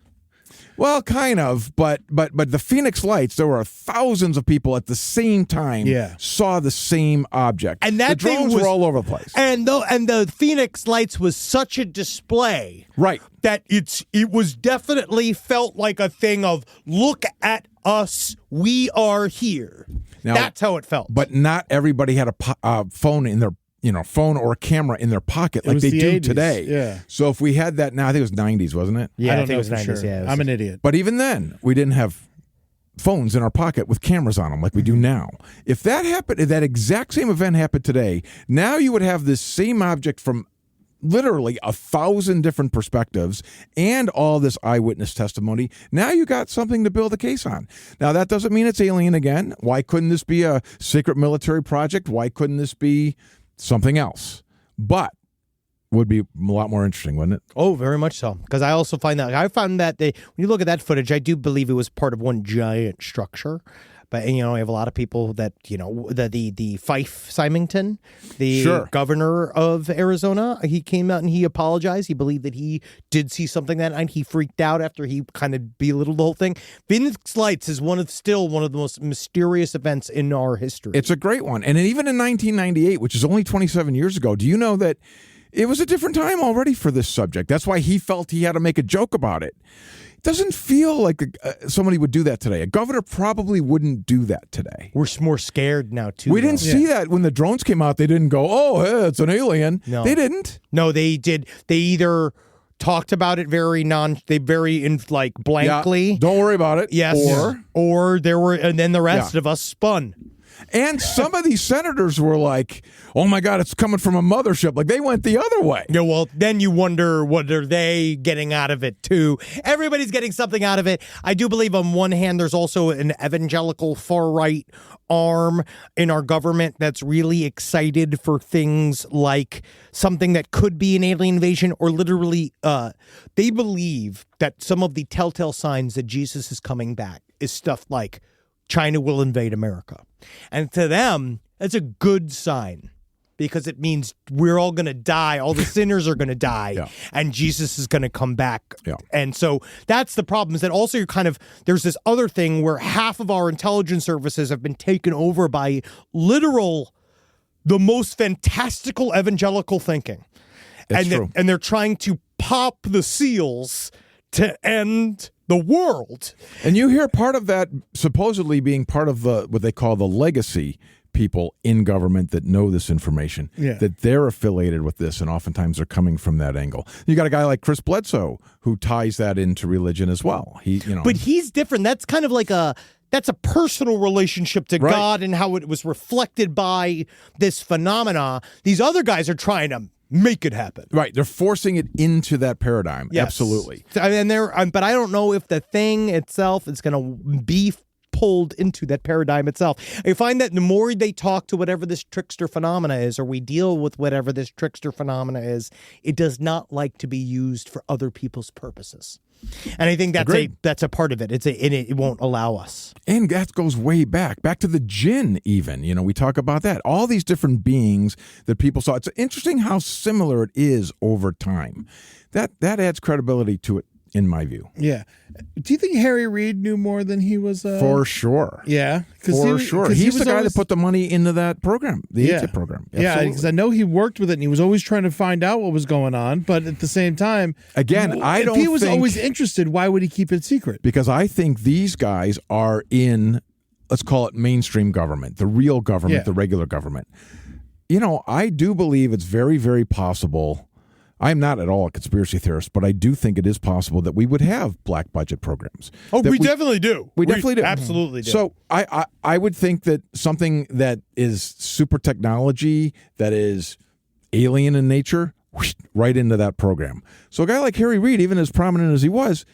Well, kind of, but the Phoenix Lights, there were thousands of people at the same time saw the same object. And that the drones were all over the place. And the Phoenix Lights was such a display. Right. That it was definitely felt like a thing of, look at us, we are here. Now, that's how it felt. But not everybody had a phone in their phone or a camera in their pocket like they do 80s. today. Yeah. So if we had that now, I think it was 90s, wasn't it? Yeah, I think it was 90s. Sure. Yeah, I'm an idiot. But even then, we didn't have phones in our pocket with cameras on them like we do now. If that happened, if that exact same event happened today, now you would have this same object from literally 1,000 different perspectives and all this eyewitness testimony. Now you got something to build a case on. Now that doesn't mean it's alien again. Why couldn't this be a secret military project? Why couldn't this be something else? But would be a lot more interesting, wouldn't it? Oh, very much so. Because I also found that when you look at that footage, I do believe it was part of one giant structure. But you have a lot of people that the Fife Symington, the governor of Arizona, he came out and he apologized. He believed that he did see something that night. He freaked out after he kind of belittled the whole thing. Phoenix Lights is still one of the most mysterious events in our history. It's a great one, and even in 1998, which is only 27 years ago, do you know that it was a different time already for this subject? That's why he felt he had to make a joke about it. Doesn't feel like somebody would do that today. A governor probably wouldn't do that today. We're more scared now, too. We didn't see that when the drones came out. They didn't go, hey, it's an alien. No. They didn't. No, they did. They either talked about it blankly. Yeah, don't worry about it. Yes. Or there were, and then the rest of us spun. And some of these senators were like, oh my God, it's coming from a mothership. Like they went the other way. Yeah, well, then you wonder, what are they getting out of it too? Everybody's getting something out of it. I do believe on one hand, there's also an evangelical far-right arm in our government that's really excited for things like something that could be an alien invasion, or literally they believe that some of the telltale signs that Jesus is coming back is stuff like China will invade America. And to them, that's a good sign, because it means we're all going to die. All the sinners are going to die, and Jesus is going to come back. Yeah. And so that's the problem, is that also there's this other thing where half of our intelligence services have been taken over by the most fantastical evangelical thinking. It's true. And they're trying to pop the seals to end the world. And you hear part of that supposedly being part of what they call the legacy people in government that know this information, that they're affiliated with this, and oftentimes they're coming from that angle. You got a guy like Chris Bledsoe who ties that into religion as well. But he's different. That's kind of like that's a personal relationship to God and how it was reflected by this phenomena. These other guys are trying to make it happen. Right. They're forcing it into that paradigm. Yes. Absolutely. But I don't know if the thing itself is going to be pulled into that paradigm itself. I find that the more they talk to whatever this trickster phenomena is, or we deal with whatever this trickster phenomena is, it does not like to be used for other people's purposes. And I think that's a part of it. It won't allow us. And that goes way back to the jinn even. We talk about that. All these different beings that people saw. It's interesting how similar it is over time. That adds credibility to it, in my view. Yeah. Do you think Harry Reid knew more than he was? For sure. Yeah. For sure. He's the guy that put the money into that program, the ATIP program. Absolutely. Yeah, because I know he worked with it and he was always trying to find out what was going on. But at the same time, again, if he was always interested, why would he keep it secret? Because I think these guys are in, let's call it mainstream government, the real government, the regular government. I do believe it's very, very possible. I'm not at all a conspiracy theorist, but I do think it is possible that we would have black budget programs. Oh, we definitely do. We definitely do. Absolutely do. So I would think that something that is super technology, that is alien in nature, whoosh, right into that program. So a guy like Harry Reid, even as prominent as he was,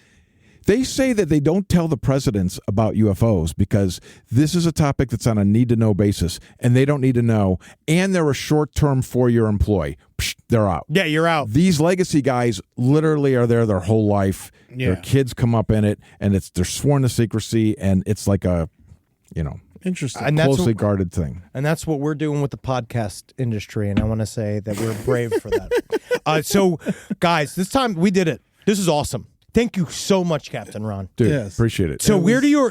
they say that they don't tell the presidents about UFOs because this is a topic that's on a need-to-know basis, and they don't need to know, and they're a short-term 4-year employee. Psh, they're out. Yeah, you're out. These legacy guys literally are there their whole life. Yeah. Their kids come up in it, and they're sworn to secrecy, and it's like a, Interesting. And that's closely what, guarded thing. And that's what we're doing with the podcast industry, and I want to say that we're brave for that. So, guys, this time we did it. This is awesome. Thank you so much, Captain Ron. Dude, Yes. appreciate it. So where do your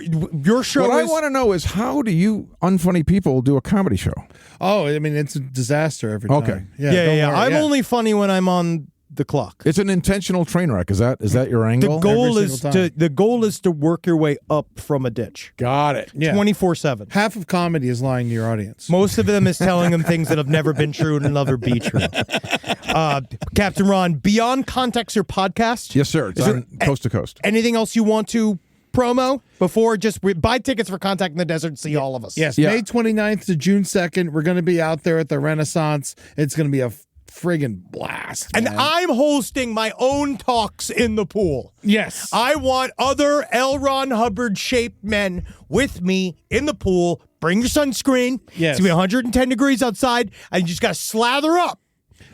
show What I is? want to know is, how do you unfunny people do a comedy show? Oh, I mean, it's a disaster every time. Okay. Yeah. Yeah. don't worry, I'm only funny when I'm on the clock. It's an intentional train wreck. Is that your angle? The goal is to work your way up from a ditch. Got it. Yeah. 24/7. Half of comedy is lying to your audience. Most of them is telling them things that have never been true and never be true. Captain Ron, Beyond Context, your podcast. Yes, sir. It's Is there on coast to coast. Anything else you want to promo before buy tickets for Contact in the Desert and see all of us? Yes, Yeah. May 29th to June 2nd. We're going to be out there at the Renaissance. It's going to be a friggin' blast. And man. I'm hosting my own talks in the pool. Yes. I want other L. Ron Hubbard shaped men with me in the pool. Bring your sunscreen. Yes. It's going to be 110 degrees outside, and you just got to slather up.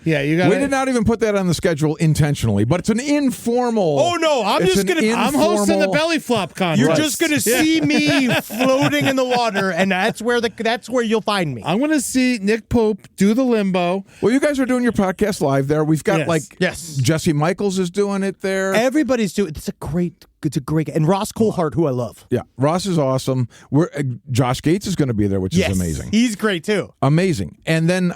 Yeah, you got We did not even put that on the schedule intentionally, but it's an informal. Oh, no, I'm hosting the belly flop contest. You're just going to see me floating in the water, and that's where you'll find me. I'm going to see Nick Pope do the limbo. Well, you guys are doing your podcast live there. We've got Yes. Jesse Michaels is doing it there. Everybody's doing it's a great, and Ross Coulthard, who I love. Yeah, Ross is awesome. Josh Gates is going to be there, which is amazing. He's great too. Amazing. And then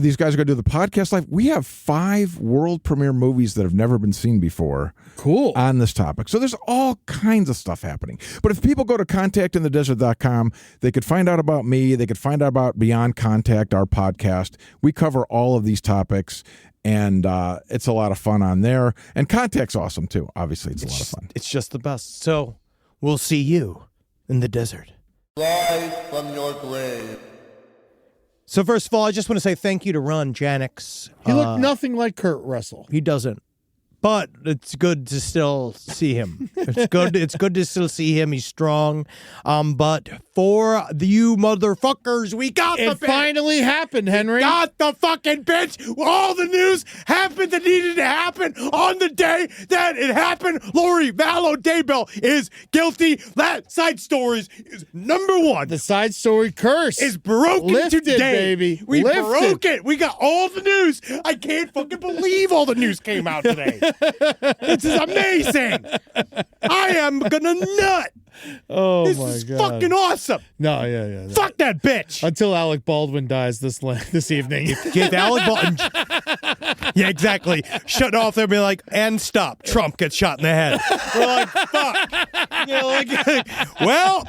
these guys are going to do the podcast live. We have 5 world premiere movies that have never been seen before. Cool. On this topic. So there's all kinds of stuff happening. But if people go to contactinthedesert.com, they could find out about me. They could find out about Beyond Contact, our podcast. We cover all of these topics, and it's a lot of fun on there. And Contact's awesome, too. Obviously, it's a lot of fun. It's just the best. So we'll see you in the desert. Rise from your grave. So first of all, I just want to say thank you to Ron Janix. He looked nothing like Kurt Russell. He doesn't. But it's good to still see him. It's good to still see him. He's strong. But for you motherfuckers, we got the It finally happened, Henry. got the fucking bitch. All the news happened that needed to happen on the day that it happened. Lori Vallow Daybell is guilty. That Side Stories is number 1. The side story curse Is broken Lifted, today. baby. We Lifted. broke it. We got all the news. I can't fucking believe all the news came out today. This is amazing. I am gonna nut. Oh This my is god. fucking awesome. No, yeah. Fuck that bitch. Until Alec Baldwin dies this evening. Get Alec Baldwin. Yeah, exactly. Shut off there and be like, and stop. Trump gets shot in the head. We're like, fuck. Well,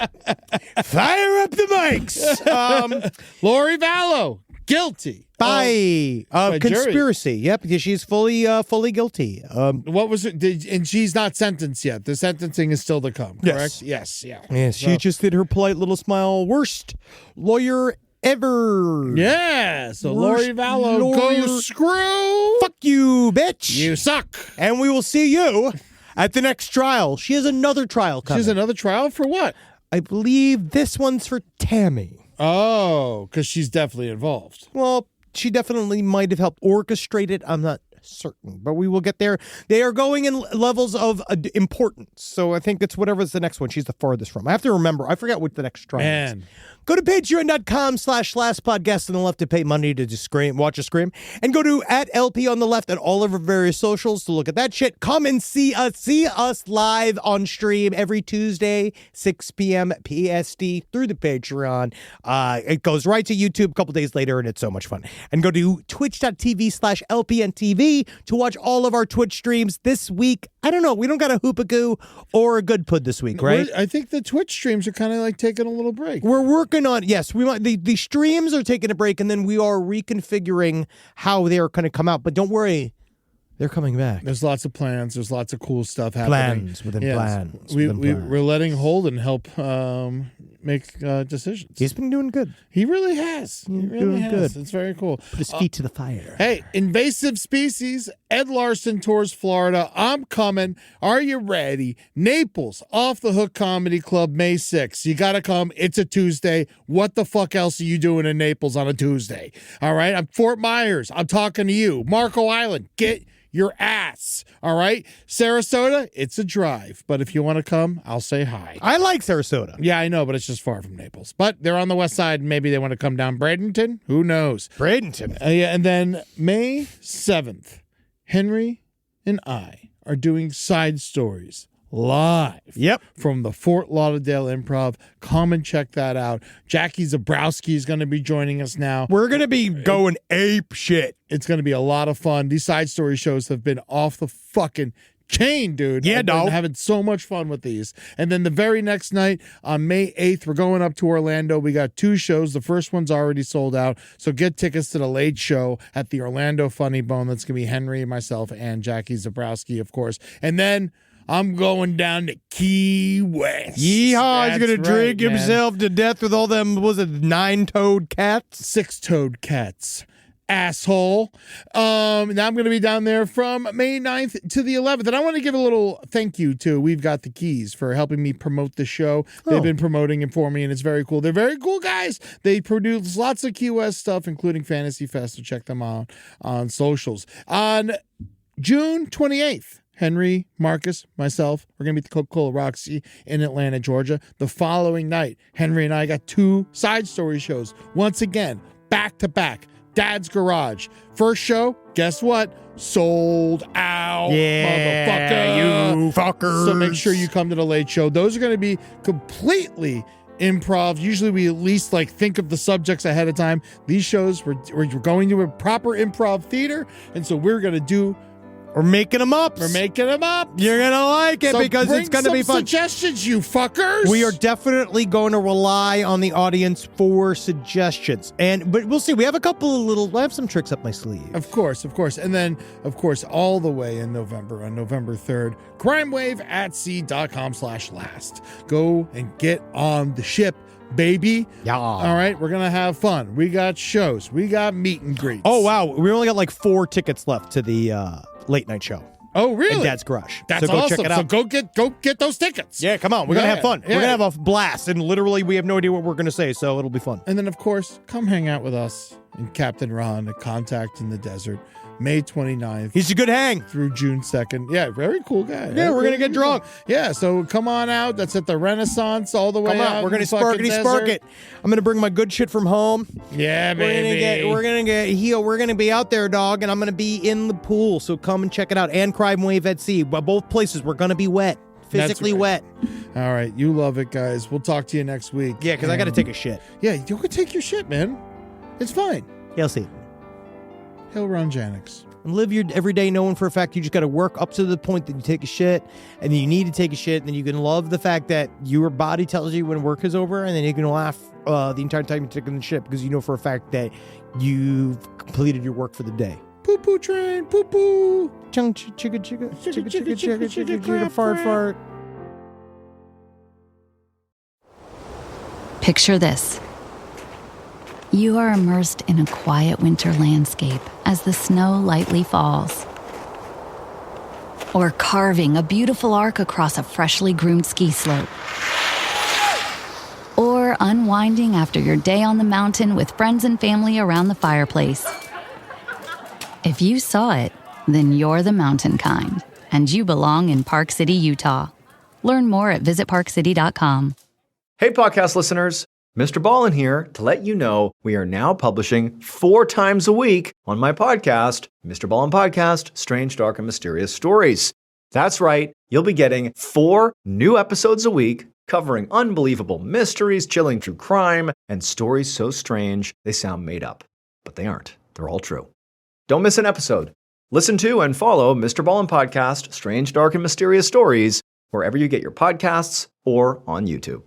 fire up the mics. Lori Vallow, guilty. By by conspiracy. Yep, because she's fully guilty. What was it? And she's not sentenced yet. The sentencing is still to come, correct? Yes, yeah. Yes, she just did her polite little smile. Worst lawyer ever. Yeah, so Worst Lori Vallow, lawyer. go screw. Fuck you, bitch. You suck. And we will see you at the next trial. She has another trial She coming. has another trial for what? I believe this one's for Tammy. Oh, because she's definitely involved. Well, she definitely might have helped orchestrate it. I'm not certain, but we will get there. They are going in levels of importance. So I think it's whatever's the next one she's the farthest from. I have to remember. I forgot what the next trial is. Go to patreon.com/lastpodcast on the left to pay money to just watch a scream. And go to @LP on the left at all of our various socials to look at that shit. Come and see us live on stream every Tuesday, 6 p.m. PST through the Patreon. It goes right to YouTube a couple days later, and it's so much fun. And go to twitch.tv/LPNTV to watch all of our Twitch streams this week. I don't know. We don't got a hoopagoo or a good pud this week, right? I think the Twitch streams are kind of like taking a little break. We're working on, yes, we might, the streams are taking a break, and then we are reconfiguring how they are going to come out. But don't worry, They're coming back. There's lots of plans. There's lots of cool stuff happening. Plans within plans. We're letting Holden help make decisions. He's been doing good. He really has. He really doing has. good. It's very cool. Put his feet to the fire. Hey, invasive species. Ed Larson tours Florida. I'm coming. Are you ready? Naples, Off the Hook Comedy Club, May 6th. You got to come. It's a Tuesday. What the fuck else are you doing in Naples on a Tuesday? All right. I'm Fort Myers. I'm talking to you. Marco Island. Get your ass. All right. Sarasota, it's a drive. But if you want to come, I'll say hi. I like Sarasota. Yeah, I know, but it's just far from Naples. But they're on the west side. Maybe they want to come down Bradenton. Who knows? Bradenton. Yeah, and then May 7th, Henry and I are doing Side Stories live. Yep. From the Fort Lauderdale Improv. Come and check that out. Jackie Zabrowski is going to be joining us now. We're going to be going ape shit. It's going to be a lot of fun. These Side Story shows have been off the fucking chain, dude. Yeah, I've been dog. having so much fun with these. And then the very next night on May 8th, we're going up to Orlando. We got 2 shows. The first one's already sold out. So get tickets to the late show at the Orlando Funny Bone. That's going to be Henry, myself, and Jackie Zabrowski, of course. And then I'm going down to Key West. Yeehaw, he's going to drink man. himself to death with all them, was it 9-toed cats? 6-toed cats. Asshole. Now I'm going to be down there from May 9th to the 11th. And I want to give a little thank you to We've Got the Keys for helping me promote the show. They've been promoting it for me, and it's very cool. They're very cool guys. They produce lots of Key West stuff, including Fantasy Fest, so check them out on socials. On June 28th, Henry, Marcus, myself, we're going to be at the Coca-Cola Roxy in Atlanta, Georgia. The following night, Henry and I got 2 Side Story shows. Once again, back to back. Dad's Garage. First show, guess what? Sold out. Yeah, motherfucker. you fuckers. So make sure you come to the late show. Those are going to be completely improv. Usually we at least think of the subjects ahead of time. These shows, we're going to a proper improv theater. And so we're going to do We're making them up. We're making them up. You're going to like it So because bring it's going to be some fun. suggestions, you fuckers. We are definitely going to rely on the audience for suggestions. But we'll see. We have a couple of I have some tricks up my sleeve. Of course. And then, of course, all the way in November, on November 3rd, crimewaveatsea.com/last. Go and get on the ship, baby. Yeah. All right. We're going to have fun. We got shows. We got meet and greets. Oh, wow. We only got 4 tickets left to the late night show. Oh, really? In Dad's Garage. That's so go awesome. check it out. So go get those tickets. Yeah, come on. We're going to have fun. Yeah. We're going to have a blast. And literally, we have no idea what we're going to say, so it'll be fun. And then, of course, come hang out with us in Captain Ron at Contact in the Desert, May 29th. He's a good hang. Through June 2nd. Yeah, very cool guy. Yeah, we're going to get drunk. Yeah, so come on out. That's at the Renaissance all the way Come out. on. We're going to spark it. I'm going to bring my good shit from home. Yeah, baby. We're going to get heel. We're going to be out there, dog, and I'm going to be in the pool. So come and check it out. And Crime Wave at Sea. Both places, we're going to be wet. Physically wet. All right. You love it, guys. We'll talk to you next week. Yeah, because I got to take a shit. Yeah, you can take your shit, man. It's fine. Yeah, I'll see. He'll run Janix. And live your everyday knowing for a fact you just got to work up to the point that you take a shit, and then you need to take a shit, and then you can love the fact that your body tells you when work is over, and then you can laugh the entire time you're taking the shit because you know for a fact that you've completed your work for the day. Poo poo train, poo poo. Chung chicka chicka fart fart. Picture this. You are immersed in a quiet winter landscape as the snow lightly falls. Or carving a beautiful arc across a freshly groomed ski slope. Or unwinding after your day on the mountain with friends and family around the fireplace. If you saw it, then you're the mountain kind, and you belong in Park City, Utah. Learn more at visitparkcity.com. Hey, podcast listeners. Mr. Ballin here to let you know we are now publishing 4 times a week on my podcast, Mr. Ballin Podcast, Strange, Dark, and Mysterious Stories. That's right, you'll be getting 4 new episodes a week covering unbelievable mysteries, chilling true crime, and stories so strange they sound made up. But they aren't. They're all true. Don't miss an episode. Listen to and follow Mr. Ballin Podcast, Strange, Dark, and Mysterious Stories wherever you get your podcasts or on YouTube.